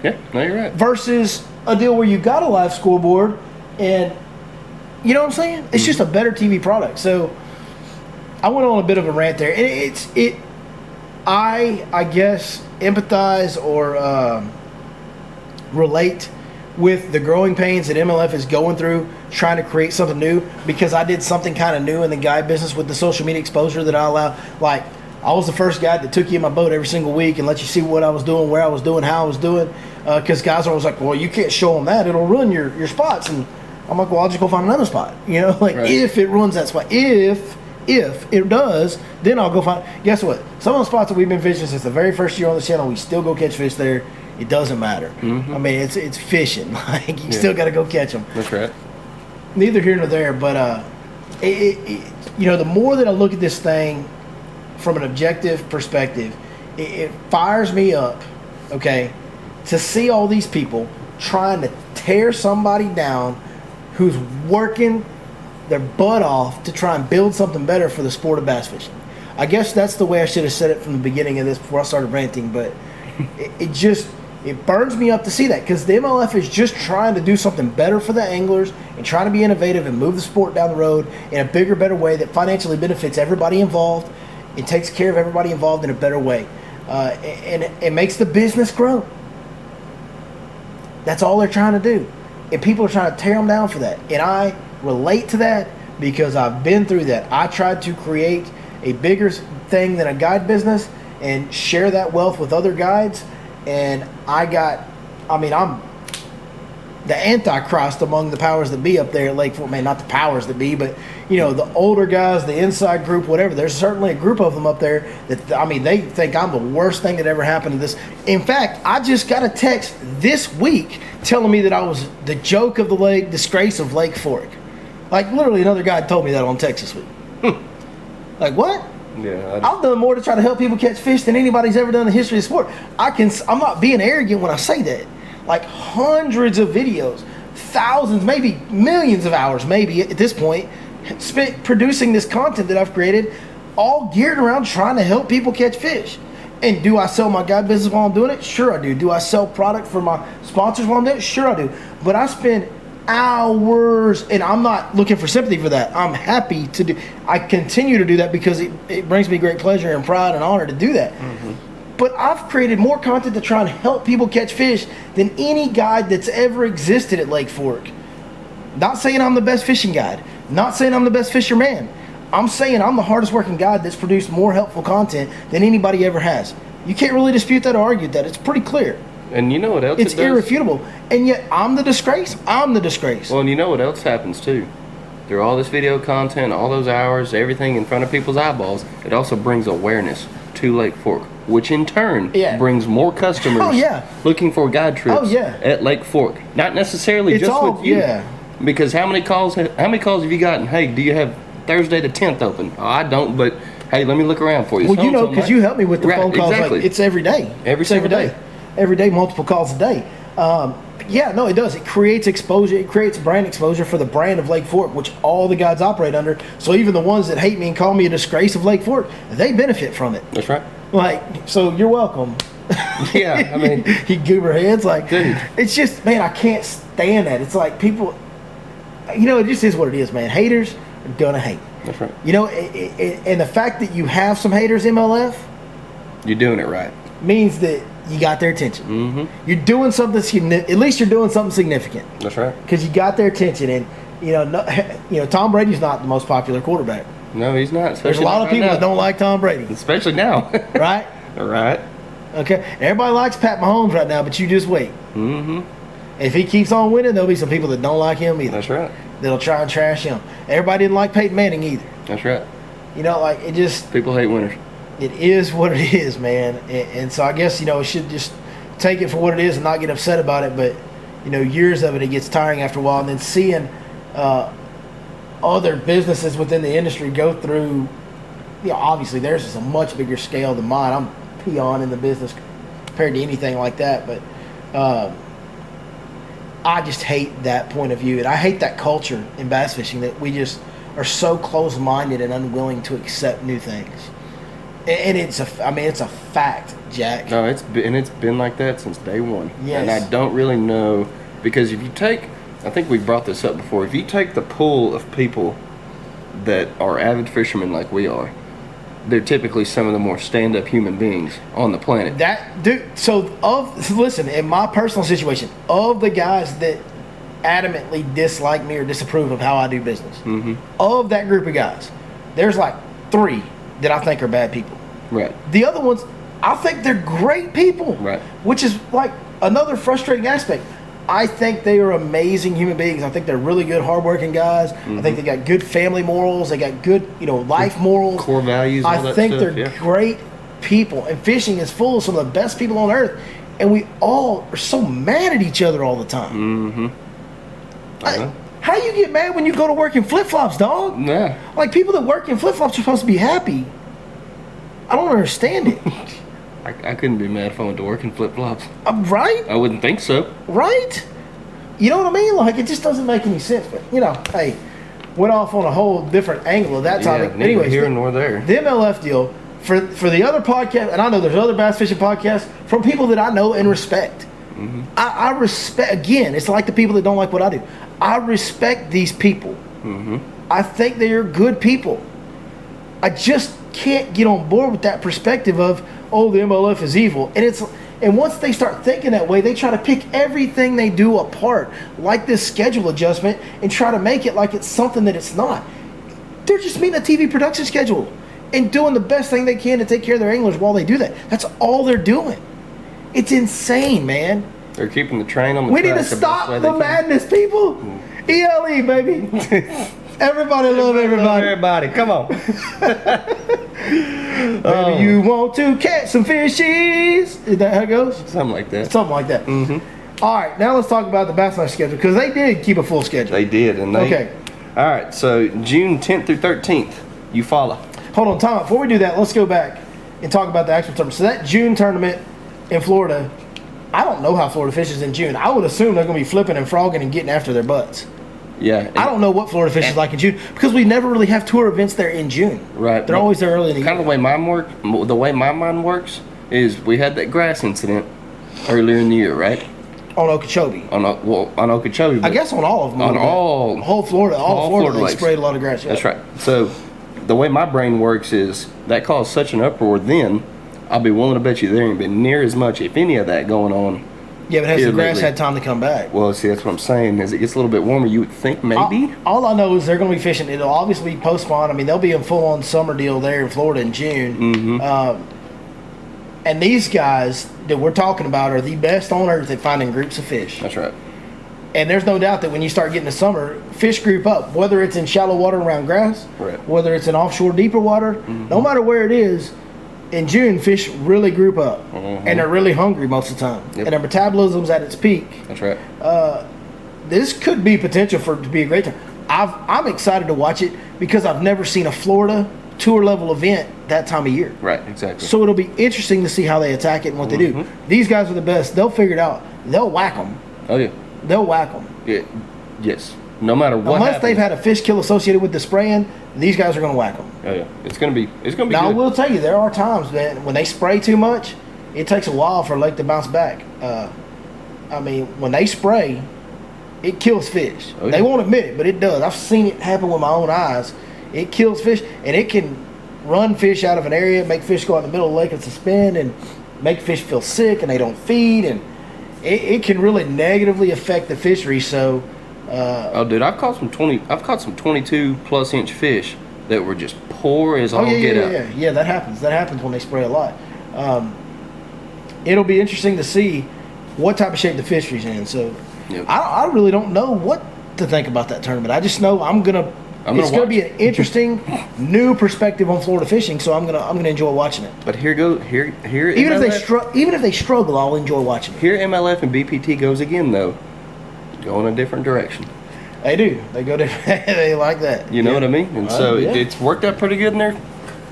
Yeah, no, you're right. Versus a deal where you got a live scoreboard and, you know what I'm saying? It's just a better TV product. So I went on a bit of a rant there. And I guess, empathize or relate with the growing pains that MLF is going through trying to create something new, because I did something kind of new in the guide business with the social media exposure that I allow. Like, I was the first guy that took you in my boat every single week and let you see what I was doing, where I was doing, how I was doing, because guys are always like, well, you can't show them that, it'll ruin your spots. And I'm like, well, I'll just go find another spot, you know, like, right. If it ruins that spot, if it does, then I'll go find. Guess what, some of the spots that we've been fishing since the very first year on the channel, we still go catch fish there. It doesn't matter. Mm-hmm. I mean, it's fishing. Like, you still got to go catch them. That's right. Neither here nor there, but you know, the more that I look at this thing from an objective perspective, it fires me up, okay, to see all these people trying to tear somebody down who's working their butt off to try and build something better for the sport of bass fishing. I guess that's the way I should have said it from the beginning of this before I started ranting, but it burns me up to see that, because the MLF is just trying to do something better for the anglers and trying to be innovative and move the sport down the road in a bigger, better way that financially benefits everybody involved and takes care of everybody involved in a better way. And it makes the business grow. That's all they're trying to do. And people are trying to tear them down for that. And I relate to that because I've been through that. I tried to create a bigger thing than a guide business and share that wealth with other guides. And I'm the antichrist among the powers that be up there at Lake Fork. Man, not the powers that be, but, you know, the older guys, the inside group, whatever. There's certainly a group of them up there that, I mean, they think I'm the worst thing that ever happened to this. In fact, I just got a text this week telling me that I was the joke of the lake, disgrace of Lake Fork. Like, literally another guy told me that on text this week. Like, what? Yeah, I've done more to try to help people catch fish than anybody's ever done in the history of sport. I'm not being arrogant when I say that. Like, hundreds of videos, thousands, maybe millions of hours, maybe at this point, spent producing this content that I've created, all geared around trying to help people catch fish. And do I sell my guide business while I'm doing it? Sure I do. Do I sell product for my sponsors while I'm doing it? Sure I do. But I spend hours, and I'm not looking for sympathy for that. I'm happy to do. I continue to do that because it brings me great pleasure and pride and honor to do that. Mm-hmm. But I've created more content to try and help people catch fish than any guide that's ever existed at Lake Fork. Not saying I'm the best fishing guide. Not saying I'm the best fisherman. I'm saying I'm the hardest working guide that's produced more helpful content than anybody ever has. You can't really dispute that or argue that. It's pretty clear. And you know what else it's it does? Irrefutable. And yet I'm the disgrace. I'm the disgrace. Well, and you know what else happens too? Through all this video content, all those hours, everything in front of people's eyeballs, it also brings awareness to Lake Fork, which in turn brings more customers looking for guide trips at Lake Fork. Not necessarily it's just all, with you. Because how many calls have you gotten? Hey, do you have Thursday the 10th open? Oh, I don't, but hey, let me look around for you. Well, you know, because you help me with the phone calls. Exactly. Like, it's every day. Every day. Every day, multiple calls a day. It does. It creates exposure. It creates brand exposure for the brand of Lake Fork, which all the guides operate under. So even the ones that hate me and call me a disgrace of Lake Fork, they benefit from it. That's right. Like, so you're welcome. Yeah, I mean, he goober heads. Like, dude. It's just, man, I can't stand that. It's like people, you know, it just is what it is, man. Haters are gonna hate. That's right. You know, and the fact that you have some haters, MLF, you're doing it right. Means that you got their attention. Mm-hmm. You're doing something. At least you're doing something significant. That's right. Because you got their attention, and Tom Brady's not the most popular quarterback. No, he's not. There's a lot of people that don't like Tom Brady, especially now. Right? Right. Okay. Everybody likes Pat Mahomes right now, but you just wait. Mm-hmm. If he keeps on winning, there'll be some people that don't like him either. That's right. That'll try and trash him. Everybody didn't like Peyton Manning either. That's right. It just... People hate winners. It is what it is, man. And so I guess, it should just take it for what it is and not get upset about it. But, years of it gets tiring after a while. And then seeing other businesses within the industry go through, obviously theirs is a much bigger scale than mine. I'm a peon in the business compared to anything like that. But I just hate that point of view. And I hate that culture in bass fishing that we just are so close-minded and unwilling to accept new things. And it's a fact, Jack. No, it's been like that since day one. Yes. And I don't really know, because if you take, I think we brought this up before, if you take the pool of people that are avid fishermen like we are, they're typically some of the more stand-up human beings on the planet. Listen, in my personal situation, of the guys that adamantly dislike me or disapprove of how I do business, of that group of guys, there's like 3 that I think are bad people. Right. The other ones, I think they're great people. Right. Which is like another frustrating aspect. I think they are amazing human beings. I think they're really good, hardworking guys. I think they got good family morals. They got good, life morals. Core values, all that I think stuff, they're great people. And fishing is full of some of the best people on earth. And we all are so mad at each other all the time. How do you get mad when you go to work in flip-flops, dog? Yeah. Like, people that work in flip-flops are supposed to be happy. I don't understand it. I couldn't be mad if I went to work in flip-flops. Right? I wouldn't think so. Right? You know what I mean? Like, it just doesn't make any sense. But, hey, went off on a whole different angle of that topic. Yeah, anyways, here nor there. The MLF deal, for the other podcast, and I know there's other bass fishing podcasts, from people that I know and respect. I respect, again, it's like the people that don't like what I do. I respect these people. I think they are good people. I just can't get on board with that perspective of, the MLF is evil. And once they start thinking that way, they try to pick everything they do apart, like this schedule adjustment, and try to make it like it's something that it's not. They're just meeting a TV production schedule and doing the best thing they can to take care of their anglers while they do that. That's all they're doing. It's insane, man. They're keeping the train on the We track. need to stop the madness, people. ELE, baby. Everybody love everybody. Everybody, come on. Maybe you want to catch some fishies. Is that how it goes? Something like that. Something like that. All right, now let's talk about the Bass Life schedule, because they did keep a full schedule. They did, and they... Okay. All right, so June 10th through 13th, you follow. Hold on, Tom. Before we do that, let's go back and talk about the actual tournament. So that June tournament in Florida, I don't know how Florida fishes in June. I would assume they're going to be flipping and frogging and getting after their butts. Yeah. I don't know what Florida fish is like in June, because we never really have tour events there in June. Right. They're always there early in the year. Kind of the way my mind works is we had that grass incident earlier in the year, right? On Okeechobee. On Okeechobee. I guess on all of them. On all. Whole Florida. All Florida they lakes. sprayed a lot of grass. Yeah. That's right. So the way my brain works is that caused such an uproar then, I'll be willing to bet you there ain't been near as much, if any of that, going on. Yeah, but has the grass had time to come back? Well, see, that's what I'm saying. As it gets a little bit warmer, you would think maybe. All I know is they're going to be fishing. It'll obviously be post-spawn. I mean, they'll be in full-on summer deal there in Florida in June. And these guys that we're talking about are the best on earth at finding groups of fish. That's right. And there's no doubt that when you start getting to summer, fish group up, whether it's in shallow water around grass, right, whether it's in offshore deeper water, no matter where it is, in June, fish really group up, and they're really hungry most of the time, and their metabolism's at its peak. That's right. This could be potential for it to be a great time. I'm excited to watch it because I've never seen a Florida tour level event that time of year. Right, exactly. So it'll be interesting to see how they attack it and what they do. These guys are the best. They'll figure it out. They'll whack them. Oh yeah. They'll whack them. Yeah. Yes. No matter what. Unless happens. they've had a fish kill associated with the spraying, these guys are going to whack them. Oh yeah. It's gonna be. Now good. I will tell you, there are times, man, when they spray too much, it takes a while for a lake to bounce back. I mean, when they spray, it kills fish. Oh, yeah. They won't admit it, but it does. I've seen it happen with my own eyes. It kills fish, and it can run fish out of an area, make fish go out in the middle of the lake and suspend, and make fish feel sick and they don't feed, and it can really negatively affect the fishery. So, oh, dude, I've caught some 22+ inch fish that were just poor as all get up. Yeah. That happens. That happens when they spray a lot. It'll be interesting to see what type of shape the fishery's in. So, yep. I really don't know what to think about that tournament. I just know it's gonna be an interesting new perspective on Florida fishing. So I'm gonna enjoy watching it. But here. Even if they struggle, I'll enjoy watching it. Here, MLF and BPT goes again though, go in a different direction. They do. They go different. They like that. You know what I mean? And so it's worked out pretty good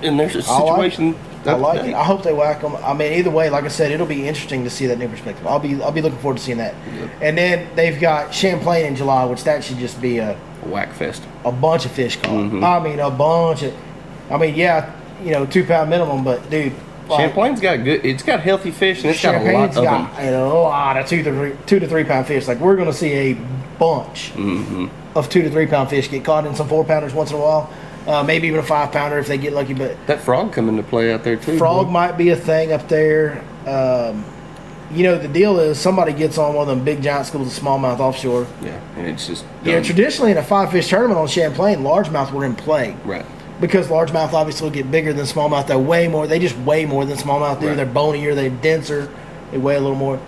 in their situation. I like it. I hope they whack them. I mean, either way, like I said, it'll be interesting to see that new perspective. I'll be looking forward to seeing that. Yep. And then they've got Champlain in July, which that should just be a whack fest. A bunch of fish caught. Mm-hmm. I mean, a bunch of. I mean, yeah, 2 pound minimum, but dude. Champlain's got good. It's got healthy fish, and it's got a lot of them. A lot of 2 to 3 pound fish. Like we're going to see a bunch of 2 to 3 pound fish get caught in some 4 pounders once in a while. Maybe even a 5 pounder if they get lucky. But that frog come into play out there too. Frog might be a thing up there. The deal is somebody gets on one of them big giant schools of smallmouth offshore. Yeah, and it's just traditionally in a 5-fish tournament on Champlain, largemouth were in play. Right. Because largemouth obviously will get bigger than smallmouth. They're way more. They just weigh more than smallmouth do. Right. They're bonier. They're denser. They weigh a little more.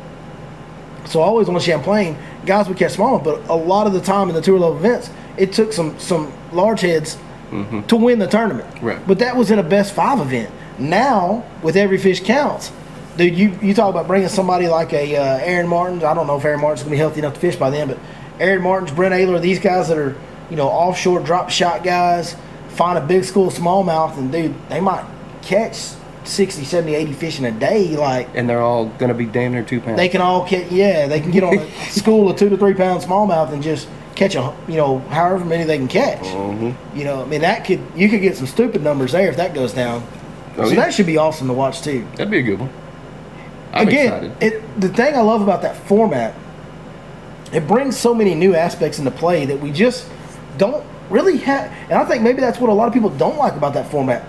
So always on Champlain, guys would catch smallmouth, but a lot of the time in the tour level events, it took some large heads to win the tournament. Right. But that was in a best 5 event. Now, with every fish counts, dude, you talk about bringing somebody like a Aaron Martins. I don't know if Aaron Martins is going to be healthy enough to fish by then, but Aaron Martins, Brent Ayler, these guys that are, offshore drop shot guys, find a big school of smallmouth, and dude, they might catch 60, 70, 80 fish in a day. And they're all going to be damn near 2 pounds. They can all catch, they can get on a school of 2 to 3 pound smallmouth and just catch however many they can catch. You could get some stupid numbers there if that goes down. That should be awesome to watch too. That'd be a good one. I'm excited. The thing I love about that format, it brings so many new aspects into play that we just don't really have. And I think maybe that's what a lot of people don't like about that format.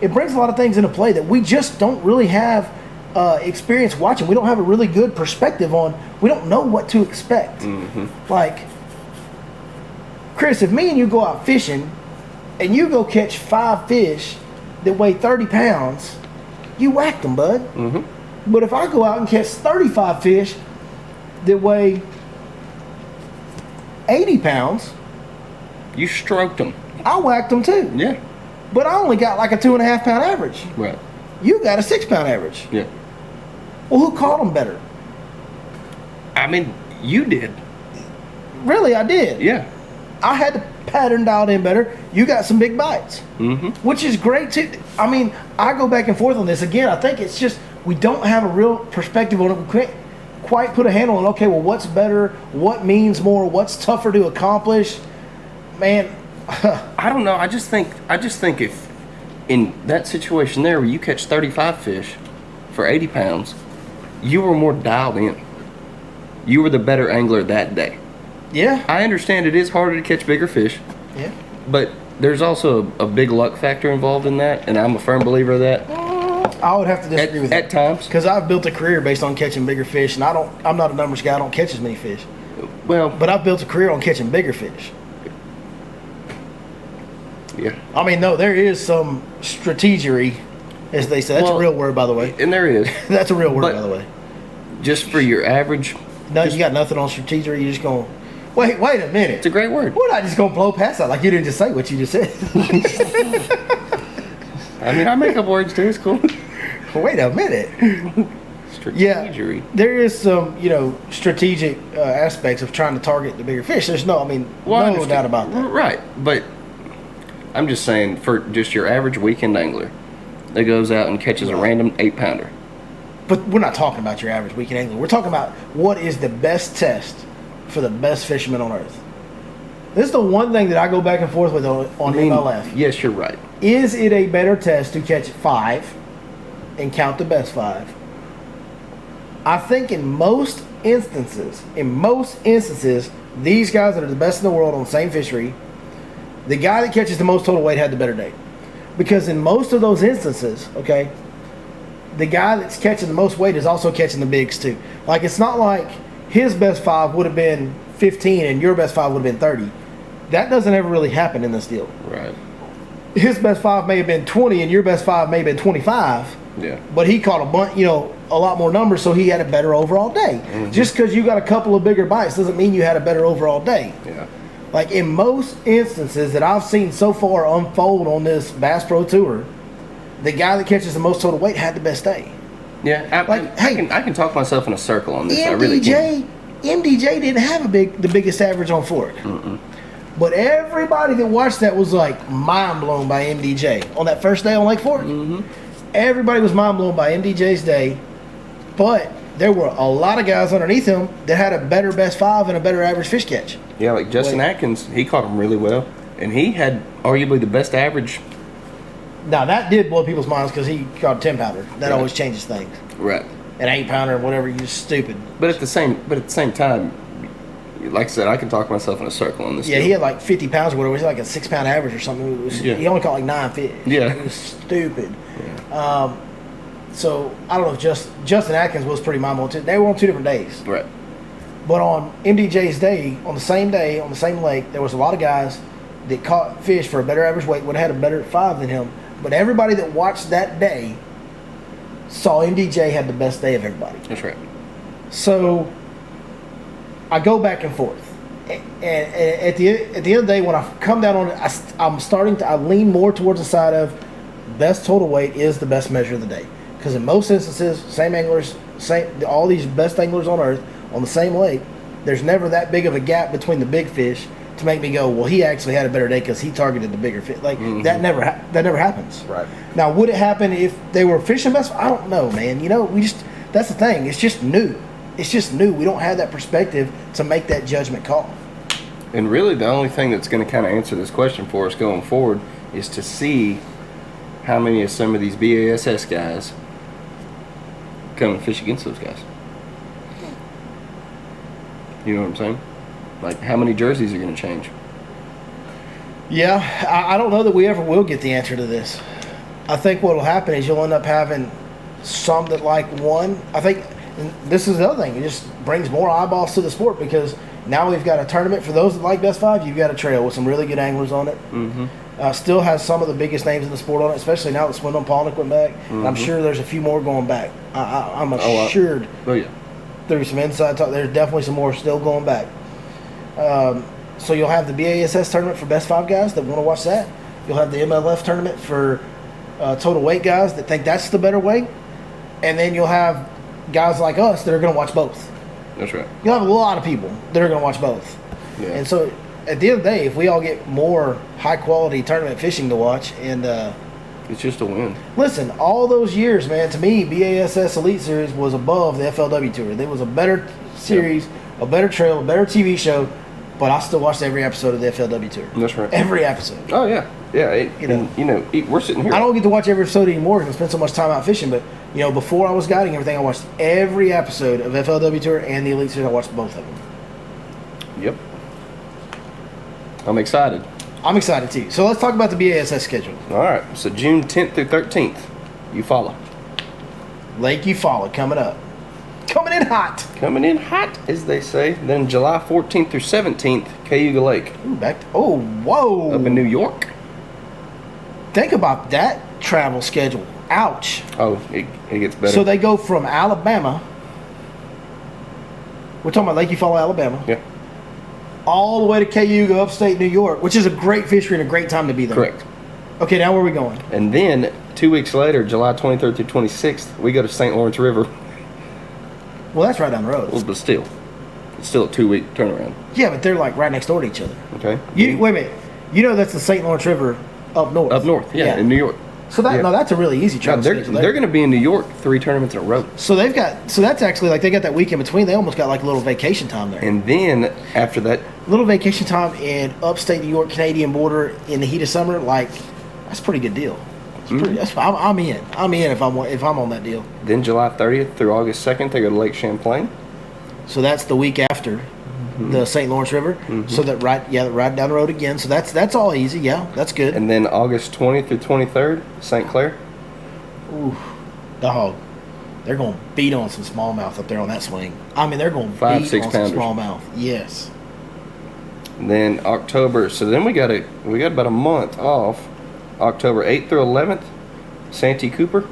It brings a lot of things into play that we just don't really have experience watching. We don't have a really good perspective on. We don't know what to expect. Like, Chris, if me and you go out fishing and you go catch 5 fish that weigh 30 pounds, you whacked them, bud. But if I go out and catch 35 fish that weigh 80 pounds, you stroked them. I whacked them too. Yeah. But I only got like a 2.5 pound average. Right. You got a 6 pound average. Yeah. Well, who caught them better? I mean, you did. Really, I did. Yeah. I had the pattern dialed in better. You got some big bites, which is great too. I mean, I go back and forth on this. Again, I think it's just we don't have a real perspective on it. We can't quite put a handle on, okay, well, what's better? What means more? What's tougher to accomplish? Man, I don't know. I just think if in that situation there where you catch 35 fish for 80 pounds, you were more dialed in. You were the better angler that day. Yeah. I understand it is harder to catch bigger fish. Yeah. But there's also a big luck factor involved in that, and I'm a firm believer of that. I would have to disagree with that. At times. Because I've built a career based on catching bigger fish, and I'm not a numbers guy. I don't catch as many fish. Well. But I've built a career on catching bigger fish. Yeah. I mean, no, there is some strategery, as they say. That's a real word, by the way. And there is. That's a real word, by the way. Just for your average. No, you got nothing on strategery. You're just going, wait a minute. It's a great word. We're not just going to blow past that like you didn't just say what you just said. I mean, I make up words too. It's cool. Wait a minute. Strategery. Yeah, there is some, strategic aspects of trying to target the bigger fish. There's no doubt about that. Right, but I'm just saying, for just your average weekend angler that goes out and catches a random 8-pounder. But we're not talking about your average weekend angler. We're talking about what is the best test for the best fisherman on earth. This is the one thing that I go back and forth with on MLF. Yes, you're right. Is it a better test to catch 5 and count the best 5? I think in most instances, these guys that are the best in the world on the same fishery, the guy that catches the most total weight had the better day. Because in most of those instances, okay, the guy that's catching the most weight is also catching the bigs too. Like, it's not like his best 5 would have been 15 and your best 5 would have been 30. That doesn't ever really happen in this deal. Right. His best 5 may have been 20 and your best 5 may have been 25. Yeah. But he caught a lot more numbers, so he had a better overall day. Mm-hmm. Just because you got a couple of bigger bites doesn't mean you had a better overall day. Yeah. Like, in most instances that I've seen so far unfold on this Bass Pro Tour, the guy that catches the most total weight had the best day. Yeah. I can talk myself in a circle on this. I really can. MDJ didn't have the biggest average on fork. Mm-mm. But everybody that watched that was like mind blown by MDJ on that first day on Lake Fork. Mm-hmm. Everybody was mind blown by MDJ's day, but there were a lot of guys underneath him that had a better best 5 and a better average fish catch. Yeah, like Justin Atkins, he caught him really well, and he had arguably the best average. Now that did blow people's minds because he caught a 10-pounder. That always changes things. Right. An 8-pounder, whatever, you're stupid. But at the same time, like I said, I can talk myself in a circle on this. Yeah, he had like 50 pounds or whatever. He had like a 6-pound average or something. He only caught like 9 fish. Yeah. It was stupid. Yeah. So I don't know if Justin Atkins was pretty mind-blowing too. They were on 2 different days. Right. But on MDJ's day, on the same lake, there was a lot of guys that caught fish for a better average weight, would have had a better 5 than him. But everybody that watched that day saw MDJ had the best day of everybody. That's right. So I go back and forth. And at the end of the day, when I come down on it, I lean more towards the side of best total weight is the best measure of the day. Because in most instances, same anglers, all these best anglers on earth on the same lake, there's never that big of a gap between the big fish to make me go, well, he actually had a better day because he targeted the bigger fish. Like, that never happens. Right. Now, would it happen if they were fishing best? I don't know, man. That's the thing. It's just new. We don't have that perspective to make that judgment call. And really, the only thing that's going to kind of answer this question for us going forward is to see how many of some of these B.A.S.S guys come and fish against those guys. You know what I'm saying? Like, how many jerseys are going to change? Yeah, I don't know that we ever will get the answer to this. I think what will happen is you'll end up having some that like one. I think this is the other thing. It just brings more eyeballs to the sport because now we've got a tournament for those that like Best 5. You've got a trail with some really good anglers on it. Mm-hmm. Still has some of the biggest names in the sport on it, especially now that Swindle and Polnick went back. Mm-hmm. And I'm sure there's a few more going back. I'm assured through some inside talk, there's definitely some more still going back. So you'll have the B.A.S.S tournament for Best 5 guys that want to watch that. You'll have the MLF tournament for total weight guys that think that's the better weight. And then you'll have guys like us that are going to watch both. That's right. You'll have a lot of people that are going to watch both. Yeah. And so at the end of the day, if we all get more high-quality tournament fishing to watch and it's just a win. Listen, all those years, man, to me, B.A.S.S Elite Series was above the FLW Tour. There was a better series, a better trail, a better TV show, but I still watched every episode of the FLW Tour. That's right. Every episode. Oh, yeah. Yeah, we're sitting here. I don't get to watch every episode anymore because I spend so much time out fishing, but, before I was guiding everything, I watched every episode of FLW Tour and the Elite Series. I watched both of them. Yep. I'm excited. I'm excited, too. So let's talk about the B.A.S.S schedule. All right. So June 10th through 13th, Eufaula. Lake Eufaula coming up. Coming in hot. Coming in hot, as they say. Then July 14th through 17th, Cayuga Lake. Ooh, whoa. Up in New York. Think about that travel schedule. Ouch. Oh, it gets better. So they go from Alabama. We're talking about Lake Eufaula, Alabama. Yeah. All the way to Cayuga, upstate New York, which is a great fishery and a great time to be there. Correct. Okay, now where are we going? And then 2 weeks later, July 23rd through 26th, we go to St. Lawrence River. Well, that's right down the road. Well, but still, it's still a 2-week turnaround. Yeah, but they're like right next door to each other. Okay. Wait a minute. That's the St. Lawrence River up north. Up north, yeah. In New York. So that's a really easy travel schedule. They're going to be in New York 3 tournaments in a row. So that's actually like they got that week in between. They almost got like a little vacation time there. And then after that, little vacation time in upstate New York, Canadian border in the heat of summer. Like that's a pretty good deal. I'm in. I'm in if I'm on that deal. Then July 30th through August 2nd, they go to Lake Champlain. So that's the week after the St. Lawrence River. Mm-hmm. So that right down the road again. So that's all easy. Yeah, that's good. And then August 20th through 23rd, St. Clair. Ooh, dog. they're going to beat on some smallmouth up there on that swing. I mean, they're going to 5, beat 6 on pounders. some smallmouth. Yes. And then October. So then we got about a month off. October 8th through 11th, Santee Cooper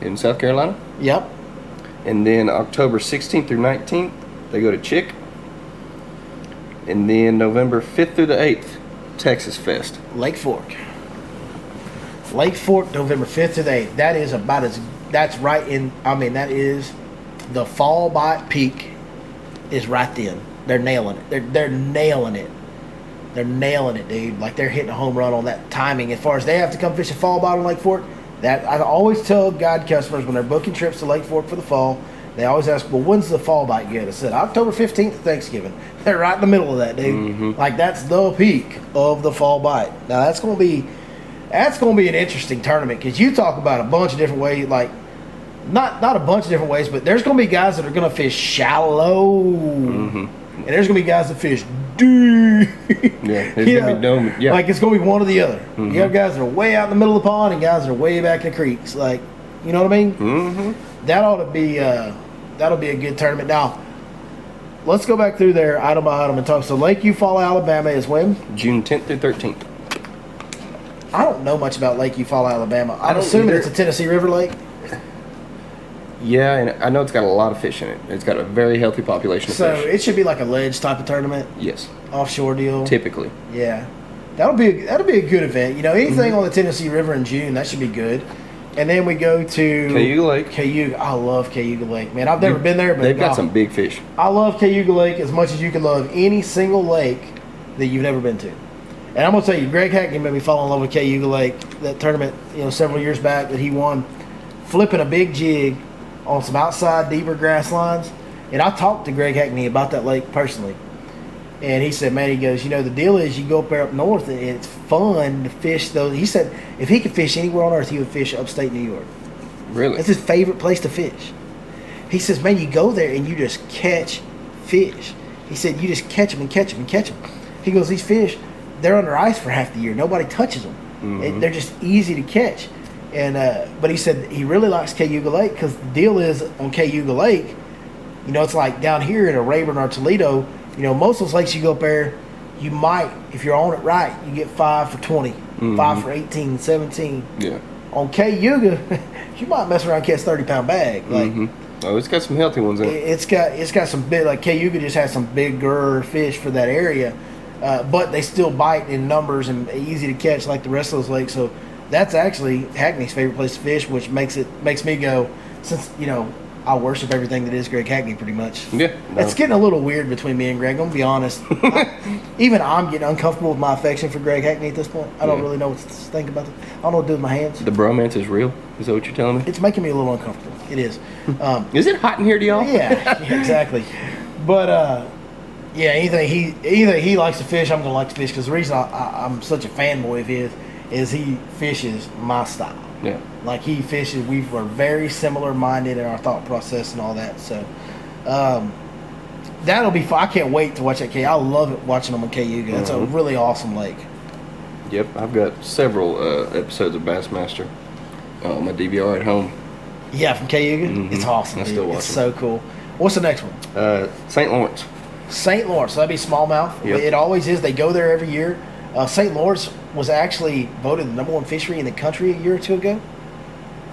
in South Carolina. Yep. And then October 16th through 19th, they go to Chick. And then November 5th through the 8th, Texas Fest. Lake Fork. Lake Fork, November 5th to the 8th. That is about as, that's right in, I mean, that is, the fall bite peak is right then. They're nailing it. They're nailing it. They're nailing it, dude. Like, they're hitting a home run on that timing. As far as they have to come fish a fall bite on Lake Fork, that I always tell guide customers when they're booking trips to Lake Fork for the fall, they always ask, well, when's the fall bite good? I said, October 15th to Thanksgiving. They're right in the middle of that, dude. Mm-hmm. Like, that's the peak of the fall bite. Now, that's going to be an interesting tournament because you talk about a bunch of different ways, like, not a bunch of different ways, but there's going to be guys that are going to fish shallow. Mm-hmm. And there's going to be guys that fish deep. Yeah, there's going to be dome. Yeah. Like, it's going to be one or the other. Mm-hmm. You have guys that are way out in the middle of the pond and guys that are way back in the creeks. Like, you know what I mean? Mm-hmm. That ought to be, that'll be a good tournament. Now, let's go back through there item by item and talk. So, Lake Eufaula, Alabama is when? June 10th through 13th. I don't know much about Lake Eufaula, Alabama. I'm don't assuming either. it's a Tennessee River lake. Yeah, and I know it's got a lot of fish in it. It's got a very healthy population of So, fish. it should be like a ledge type of tournament, Yes, offshore deal. typically. Yeah, that'll be a good event. You know, anything on the Tennessee River in June, that should be good. And then we go to Cayuga Lake. Cayuga. I love Cayuga Lake, man. I've never been there, but They've got some big fish. I love Cayuga Lake as much as you can love any single lake that you've never been to. And I'm gonna tell you, Greg Hackney made me fall in love with Cayuga Lake. That tournament, you know, several years back that he won, flipping a big jig on some outside deeper grass lines. And I talked to Greg Hackney about that lake personally. And he said, man, he goes, you know, the deal is you go up there up north and it's fun to fish those. He said if he could fish anywhere on earth, he would fish upstate New York. Really? That's his favorite place to fish. He says, man, you go there and you just catch fish. He said, you just catch them and catch them and catch them. He goes, these fish, they're under ice for half the year. Nobody touches them. Mm-hmm. They're just easy to catch. And but he said he really likes Cayuga Lake because the deal is on Cayuga Lake, you know, it's like down here in a Rayburn or Toledo, you know, most of those lakes you go up there, you might, if you're on it right, you get 5 for 20, 5 for 18, 17. Yeah. On Cayuga, you might mess around and catch 30-pound bag. Like, Oh, it's got some healthy ones in it. it's got some big, like Cayuga just has some bigger fish for that area, but they still bite in numbers and easy to catch like the rest of those lakes. So that's actually Hackney's favorite place to fish, which makes me go, since, you know, I worship everything that is Greg Hackney pretty much. Yeah. No. It's getting a little weird between me and Greg. I'm going to be honest. Even I'm getting uncomfortable with my affection for Greg Hackney at this point. I don't really know what to think about it. I don't know what to do with my hands. The bromance is real? Is that what you're telling me? It's making me a little uncomfortable. It is. Is it hot in here to y'all? Yeah, exactly. But yeah, anything he likes to fish, I'm gonna like to fish because the reason I'm such a fanboy of his is he fishes my style. Yeah. Like he fishes, we were very similar minded in our thought process and all that. So that'll be fun. I can't wait to watch that Cayuga. I love it watching them on Cayuga. It's a really awesome lake. Yep, I've got several episodes of Bassmaster on my DVR at home. Yeah, from Cayuga. It's awesome. I still watch It's them. so cool. What's the next one? St. Lawrence. St. Lawrence. So that'd be smallmouth. Yep. It always is. They go there every year. St. Lawrence was actually voted the #1 fishery in the country a year or two ago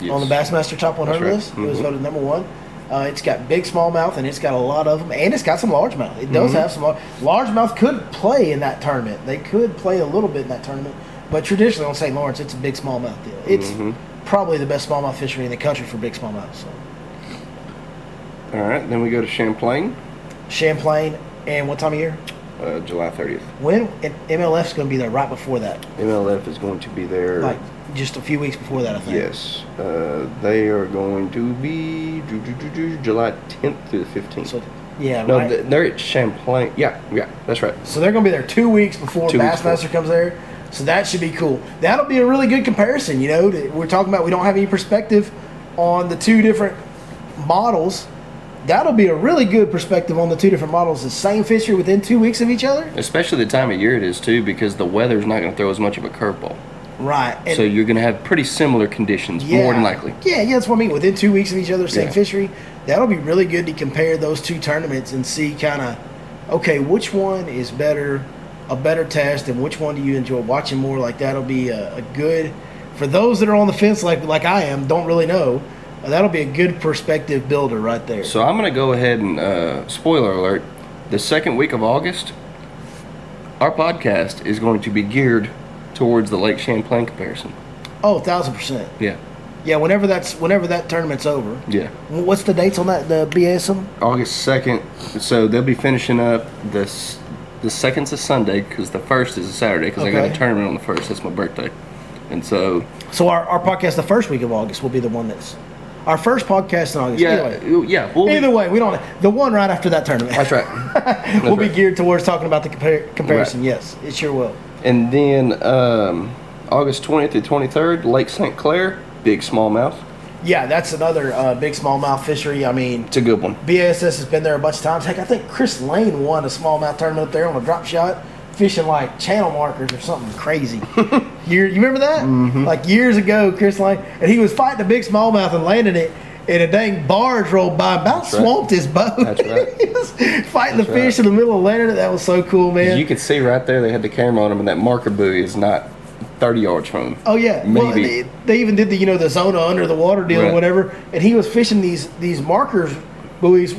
Yes. on the Bassmaster Top 100 That's right. list. It was voted #1. It's got big smallmouth and it's got a lot of them, and it's got some largemouth. It does have some largemouth. Could play in that tournament. They could play a little bit in that tournament, but traditionally on St. Lawrence, it's a big smallmouth deal. It's probably the best smallmouth fishery in the country for big smallmouth. So. All right, then we go to Champlain, Champlain, and what time of year? July 30th. When? And MLF's going to be there right before that. MLF is going to be there. Like just a few weeks before that, I think. Yes. They are going to be July 10th through the 15th. So, yeah. No, right. they're at Champlain. Yeah, that's right. So they're going to be there 2 weeks before 2 weeks Bassmaster comes there. So that should be cool. That'll be a really good comparison. You know, we're talking about we don't have any perspective on the two different models. That'll be a really good perspective on the two different models. The same fishery within 2 weeks of each other. Especially the time of year it is, too, because the weather's not going to throw as much of a curveball. Right. And so you're going to have pretty similar conditions, more than likely. Yeah, that's what I mean. Within 2 weeks of each other, same Yeah. fishery, that'll be really good to compare those two tournaments and see kind of, okay, which one is better, a better test, and which one do you enjoy watching more. Like that'll be a good, for those that are on the fence like I am, don't really know, that'll be a good perspective builder right there. So I'm going to go ahead and, spoiler alert, the second week of August, our podcast is going to be geared towards the Lake Champlain comparison. Oh, 1,000%. Yeah. Yeah, whenever that tournament's over. Yeah. What's the dates on that? The B.A.S.S? August 2nd. So they'll be finishing up this. The 2nd's a Sunday because the 1st is a Saturday because I got a Okay. tournament on the 1st. That's my birthday. And so. So our podcast the first week of August will be the one that's our first podcast in August. Yeah. Yeah. Either way, we don't. The one right after that tournament. That's right. We'll be geared towards talking about the comparison. Right. Yes, it sure will. And then August 20th through 23rd, Lake St. Clair, big smallmouth. Yeah, that's another big smallmouth fishery. I mean, It's a good one. B.A.S.S has been there a bunch of times. Heck, I think Chris Lane won a smallmouth tournament up there on a drop shot, fishing like channel markers or something crazy. You remember that? Mm-hmm. Like years ago, Chris Lane, and he was fighting a big smallmouth and landing it, and a dang barge rolled by, about swamped his boat. That's right. He was fighting the fish in the middle of landing it. That was so cool, man. You can see right there they had the camera on him, and that marker buoy is not 30 yards from him. Oh yeah, Maybe. Well, they even did the Zona under the water deal or whatever, and he was fishing these markers buoys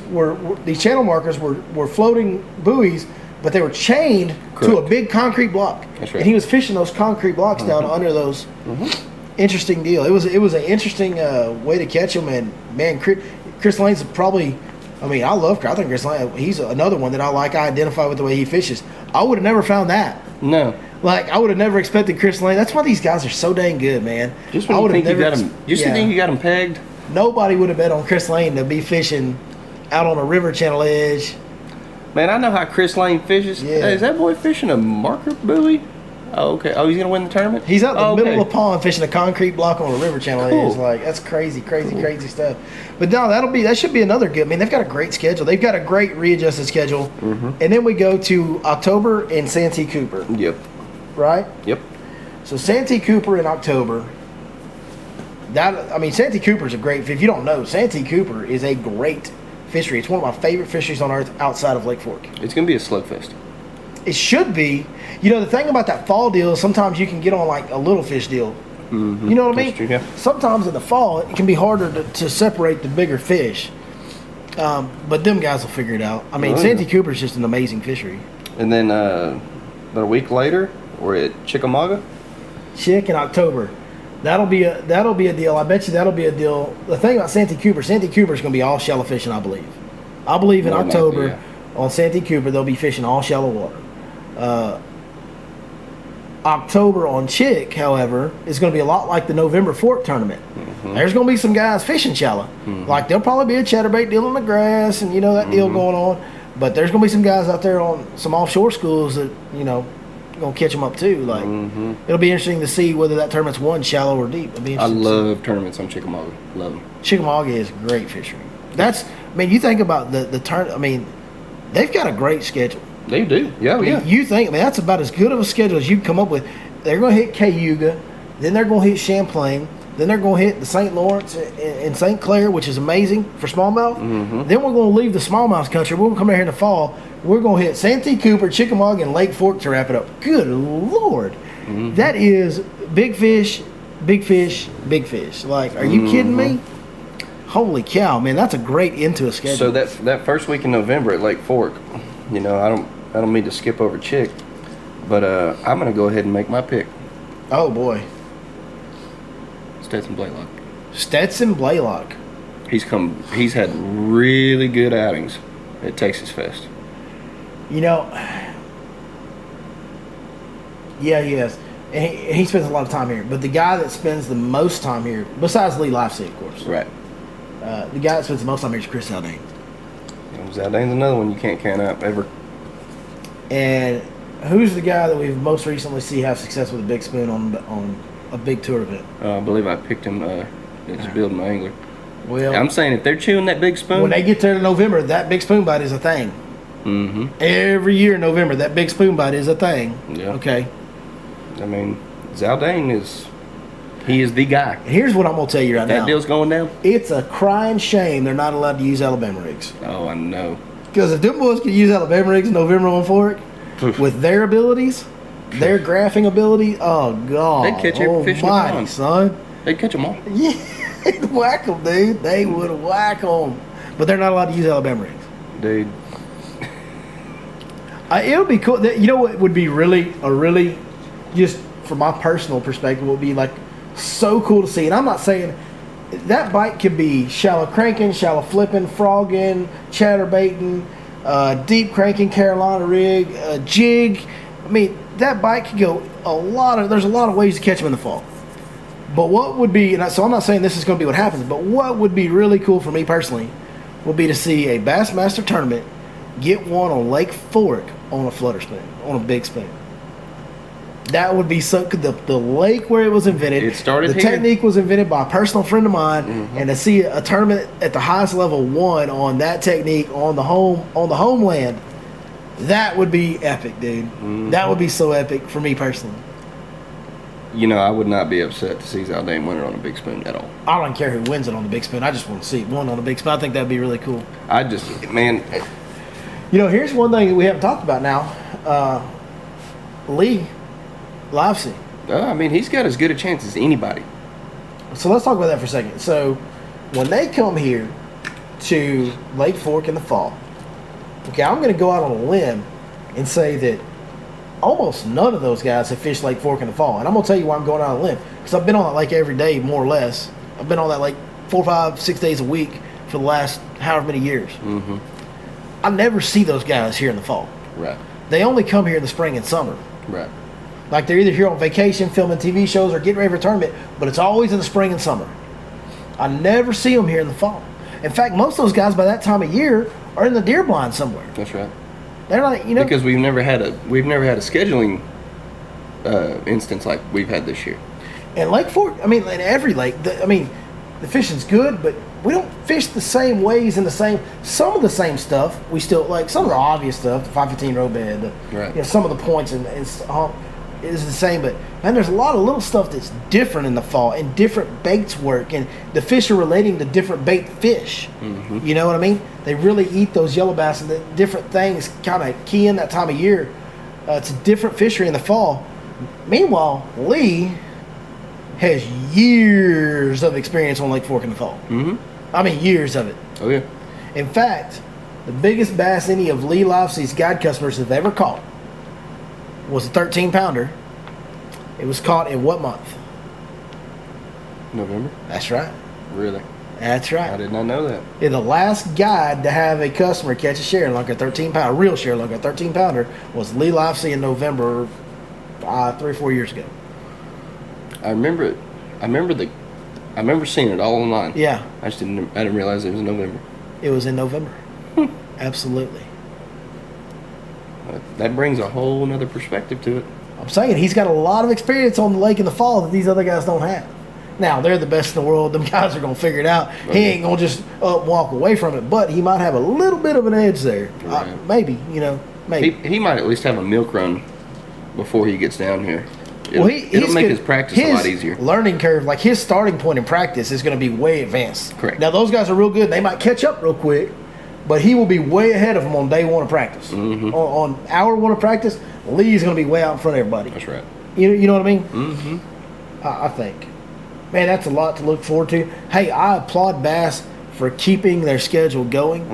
these channel markers were floating buoys, but they were chained to a big concrete block. That's right. And he was fishing those concrete blocks down under those. Interesting deal. It was an interesting way to catch him, and man, Chris Lane's probably. I mean, I think Chris Lane. He's another one that I like. I identify with the way he fishes. I would have never found that. No. Like, I would have never expected Chris Lane. That's why these guys are so dang good, man. Just when you think you got him, think you got him pegged. Nobody would have bet on Chris Lane to be fishing out on a river channel edge. Man, I know how Chris Lane fishes. Yeah. Hey, is that boy fishing a marker buoy? Oh, okay. Oh, he's going to win the tournament? He's out in the middle of the pond fishing a concrete block on a river channel Cool. edge. Like, that's crazy stuff. But no, that should be another good. I mean, they've got a great schedule. They've got a great readjusted schedule. And then we go to October in Santee Cooper. Yep. Right? Yep. So Santee Cooper in October. Santee Cooper is a great. If you don't know, Santee Cooper is a great fishery. It's one of my favorite fisheries on earth outside of Lake Fork. It's going to be a slugfest. It should be. The thing about that fall deal is sometimes you can get on like a little fish deal. Mm-hmm. You know what I mean? That's true, yeah. Sometimes in the fall it can be harder to separate the bigger fish. But them guys will figure it out. I mean, Santee Cooper is just an amazing fishery. And then about a week later, we're at Chickamauga. Chick in October. That'll be a deal. I bet you that'll be a deal. The thing about Santee Cooper is going to be all shallow fishing, I believe. I believe in More than October likely, yeah. on Santee Cooper they'll be fishing all shallow water. October on Chick, however, is going to be a lot like the November Fork tournament. Mm-hmm. There's going to be some guys fishing shallow. Mm-hmm. Like there'll probably be a chatterbait deal in the grass and that deal going on. But there's going to be some guys out there on some offshore schools that going to catch them up too. Like it'll be interesting to see whether that tournament's won shallow or deep. I love tournaments on Chickamauga. Love them. Chickamauga is a great fishery. You think about the turn. I mean, they've got a great schedule. They do. Yeah, yeah. You think, that's about as good of a schedule as you can come up with. They're going to hit Cayuga, then they're going to hit Champlain, then they're going to hit the St. Lawrence and St. Clair, which is amazing for smallmouth. Mm-hmm. Then we're going to leave the smallmouth country. We're going to come down here in the fall. We're going to hit Santee Cooper, Chickamauga, and Lake Fork to wrap it up. Good Lord. Mm-hmm. That is big fish, big fish, big fish. Like, are you kidding me? Holy cow, man, that's a great into a schedule. So that first week in November at Lake Fork, I don't mean to skip over Chick, but I'm going to go ahead and make my pick. Oh, boy. Stetson Blaylock. Stetson Blaylock. He's had really good outings at Texas Fest. Yeah, he has. And he spends a lot of time here. But the guy that spends the most time here, besides Lee Livesey, of course. Right. The guy that spends the most time here is Chris Zaldane. Zaldane's another one you can't count out ever. And who's the guy that we've most recently seen have success with a big spoon on a big tour event? I believe I picked him as building my angler. Well, I'm saying if they're chewing that big spoon. When they get there to November, that big spoon bite is a thing. Mm-hmm. Every year in November, that big spoon bite is a thing. Yeah. Okay. I mean, Zaldane he is the guy. Here's what I'm going to tell you right now. That deal's going down? It's a crying shame they're not allowed to use Alabama rigs. Oh, I know. Because if them boys could use Alabama rigs in November on Fork, with their abilities, their graphing ability, oh, God. They'd catch every fish in the pond. Son. They'd catch them all. Yeah, they'd whack them, dude. They would whack them. But they're not allowed to use Alabama rigs. Dude. It would be cool. You know what would be really, just from my personal perspective, would be like so cool to see. And I'm not saying that bite could be shallow cranking, shallow flipping, frogging, chatterbaiting, deep cranking, Carolina rig, jig. I mean, that bite could go there's a lot of ways to catch them in the fall. But what would be, so I'm not saying this is going to be what happens, but what would be really cool for me personally would be to see a Bassmaster tournament get one on Lake Fork on a flutter spoon, on a big spoon. That would be so. The lake where it was invented. It started The here. technique was invented by a personal friend of mine, and to see a tournament at the highest level won on that technique on the homeland, that would be epic, dude. That would be so epic for me personally. You know, I would not be upset to see Zaldane win it on a big spoon at all. I don't care who wins it on the big spoon. I just want to see it won on the big spoon. I think that'd be really cool. You know, here's one thing that we haven't talked about now. Lee Livesey. I mean, he's got as good a chance as anybody. So let's talk about that for a second. So when they come here to Lake Fork in the fall, okay, I'm going to go out on a limb and say that almost none of those guys have fished Lake Fork in the fall. And I'm going to tell you why I'm going out on a limb. Because I've been on that lake every day, more or less. I've been on that lake 4, 5, 6 days a week for the last however many years. I never see those guys here in the fall. Right. They only come here in the spring and summer. Right. Like they're either here on vacation, filming TV shows, or getting ready for a tournament, but it's always in the spring and summer. I never see them here in the fall. In fact, most of those guys by that time of year are in the deer blind somewhere. That's right. They're like, you know, because we've never had a scheduling instance like we've had this year. And Lake Fork, I mean, in every lake, the fishing's good, but we don't fish the same ways and some of the same stuff. We still like some of the obvious stuff, the 515 row bed, right. You know, some of the points is the same, but man, there's a lot of little stuff that's different in the fall, and different baits work, and the fish are relating to different bait fish. You know what I mean? They really eat those yellow bass, and the different things kind of key in that time of year. It's a different fishery in the fall. Meanwhile, Lee has years of experience on Lake Fork in the fall. I mean, years of it. Oh, yeah. In fact, the biggest bass any of Lee Livesey's guide customers have ever caught was a 13-pounder. It was caught in what month? November? That's right. Really? That's right. I did not know that. Yeah, the last guide to have a customer catch a share like a 13-pounder, real share like a 13-pounder, was Lee Livesey in November 3 or 4 years ago. I remember it. I remember seeing it all online. Yeah. I didn't realize it was in November. It was in November. Absolutely. That brings a whole nother perspective to it. I'm saying he's got a lot of experience on the lake in the fall that these other guys don't have. Now, they're the best in the world. Them guys are going to figure it out. Okay. He ain't going to just walk away from it, but he might have a little bit of an edge there. Right. Maybe, maybe. He might at least have a milk run before he gets down here. It'll make his practice a lot easier. Learning curve, like his starting point in practice is going to be way advanced. Correct. Now, those guys are real good. They might catch up real quick, but he will be way ahead of them on day one of practice. On hour one of practice, Lee's going to be way out in front of everybody. That's right. You know what I mean? I think. Man, that's a lot to look forward to. Hey, I applaud B.A.S.S for keeping their schedule going.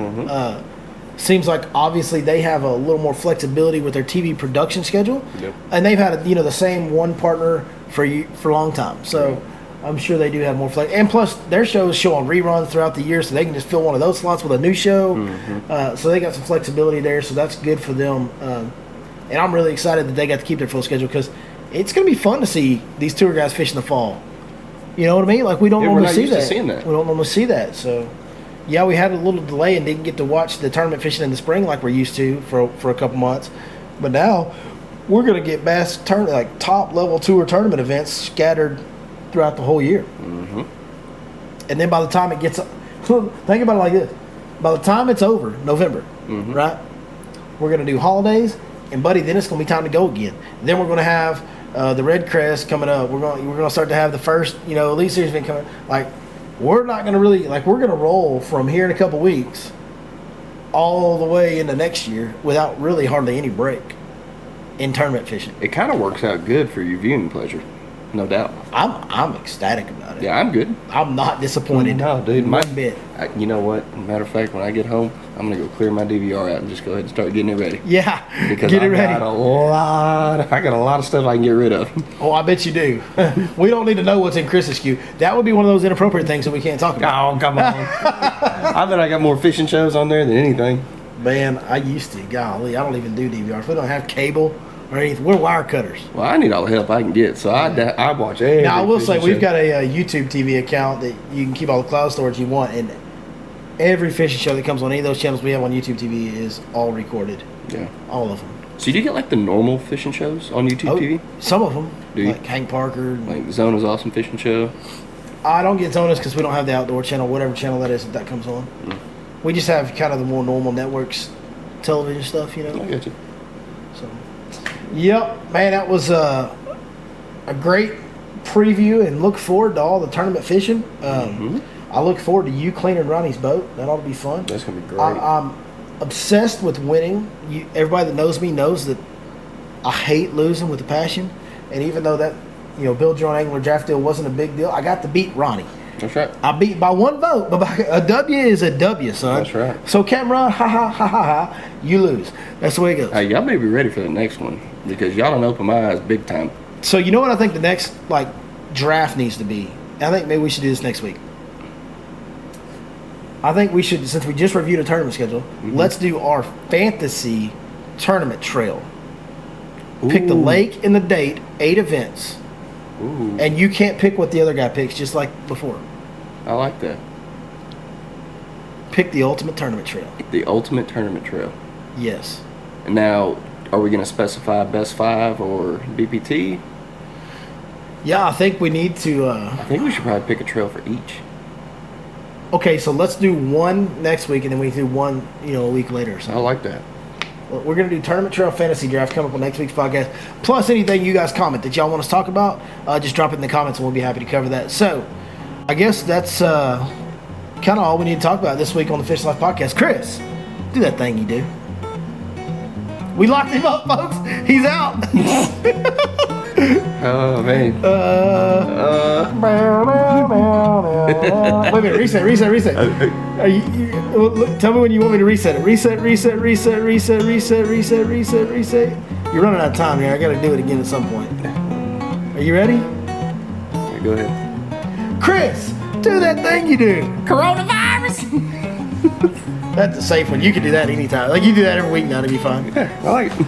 Seems like obviously they have a little more flexibility with their TV production schedule. Yep. And they've had the same one partner for a long time. So I'm sure they do have more flex. And plus, their shows show on reruns throughout the year, so they can just fill one of those slots with a new show. So they got some flexibility there, so that's good for them. And I'm really excited that they got to keep their full schedule because it's going to be fun to see these tour guys fish in the fall. You know what I mean? Like, we don't normally see that. We don't normally see that. So, yeah, we had a little delay and didn't get to watch the tournament fishing in the spring like we're used to for a couple months. But now we're going to get bass tournament, like top-level tour tournament events scattered throughout the whole year. And then by the time it gets – think about it like this. By the time it's over, November, right, we're going to do holidays, and, buddy, then it's going to be time to go again. And then we're going to have the Red Crest coming up. We're gonna start to have the first, Elite Series event coming. Like, we're not gonna really we're gonna roll from here in a couple weeks, all the way into next year without really hardly any break in tournament fishing. It kind of works out good for your viewing pleasure, no doubt. I'm ecstatic about it. Yeah, I'm good. I'm not disappointed. No, dude, one bit. You know what? Matter of fact, when I get home, I'm gonna go clear my DVR out and just go ahead and start getting it ready. Yeah, because get it ready. I got a lot of stuff I can get rid of. Oh, I bet you do. We don't need to know what's in Chris's queue. That would be one of those inappropriate things that we can't talk about. Oh, come on. I bet I got more fishing shows on there than anything. Man, I used to. Golly, I don't even do DVR. If we don't have cable or anything, we're wire cutters. Well, I need all the help I can get, so I watch every. Now, I will say, we've show. got a YouTube TV account that you can keep all the cloud storage you want, and every fishing show that comes on any of those channels we have on YouTube TV is all recorded. Yeah. All of them. So you do get like the normal fishing shows on YouTube TV? Some of them. Do you? Like Hank Parker. Like Zona's Awesome Fishing Show? I don't get Zona's because we don't have the outdoor channel, whatever channel that is that comes on. Mm. We just have kind of the more normal networks, television stuff, I get you. So, yep, man, that was a great preview, and look forward to all the tournament fishing. I look forward to you cleaning Ronnie's boat. That ought to be fun. That's gonna be great. I'm obsessed with winning. Everybody that knows me knows that I hate losing with a passion. And even though that, build your own angler draft deal wasn't a big deal, I got to beat Ronnie. That's right. I beat by one vote, but a W is a W, son. That's right. So Cameron, ha, you lose. That's the way it goes. Hey, y'all better be ready for the next one, because y'all done open my eyes big time. So you know what I think the next draft needs to be? I think maybe we should do this next week. I think we should, since we just reviewed a tournament schedule, let's do our fantasy tournament trail. Ooh. Pick the lake and the date, 8 events. Ooh. And you can't pick what the other guy picks, just like before. I like that. Pick the ultimate tournament trail. The ultimate tournament trail. Yes. And now, are we going to specify best 5 or BPT? Yeah, I think we need to... I think we should probably pick a trail for each. Okay, so let's do one next week, and then we do one, a week later or something. I like that. We're going to do Tournament Trail Fantasy Draft coming up on next week's podcast. Plus anything you guys comment that y'all want us to talk about, just drop it in the comments and we'll be happy to cover that. So, I guess that's kind of all we need to talk about this week on the Fish Life Podcast. Chris, do that thing you do. We locked him up, folks. He's out. Oh, man. Wait a minute. Reset. Tell me when you want me to reset it. Reset. You're running out of time here. I got to do it again at some point. Are you ready? Okay, go ahead. Chris, do that thing you do. Coronavirus. That's a safe one. You can do that anytime. You do that every week now to be fine. Yeah, I like it.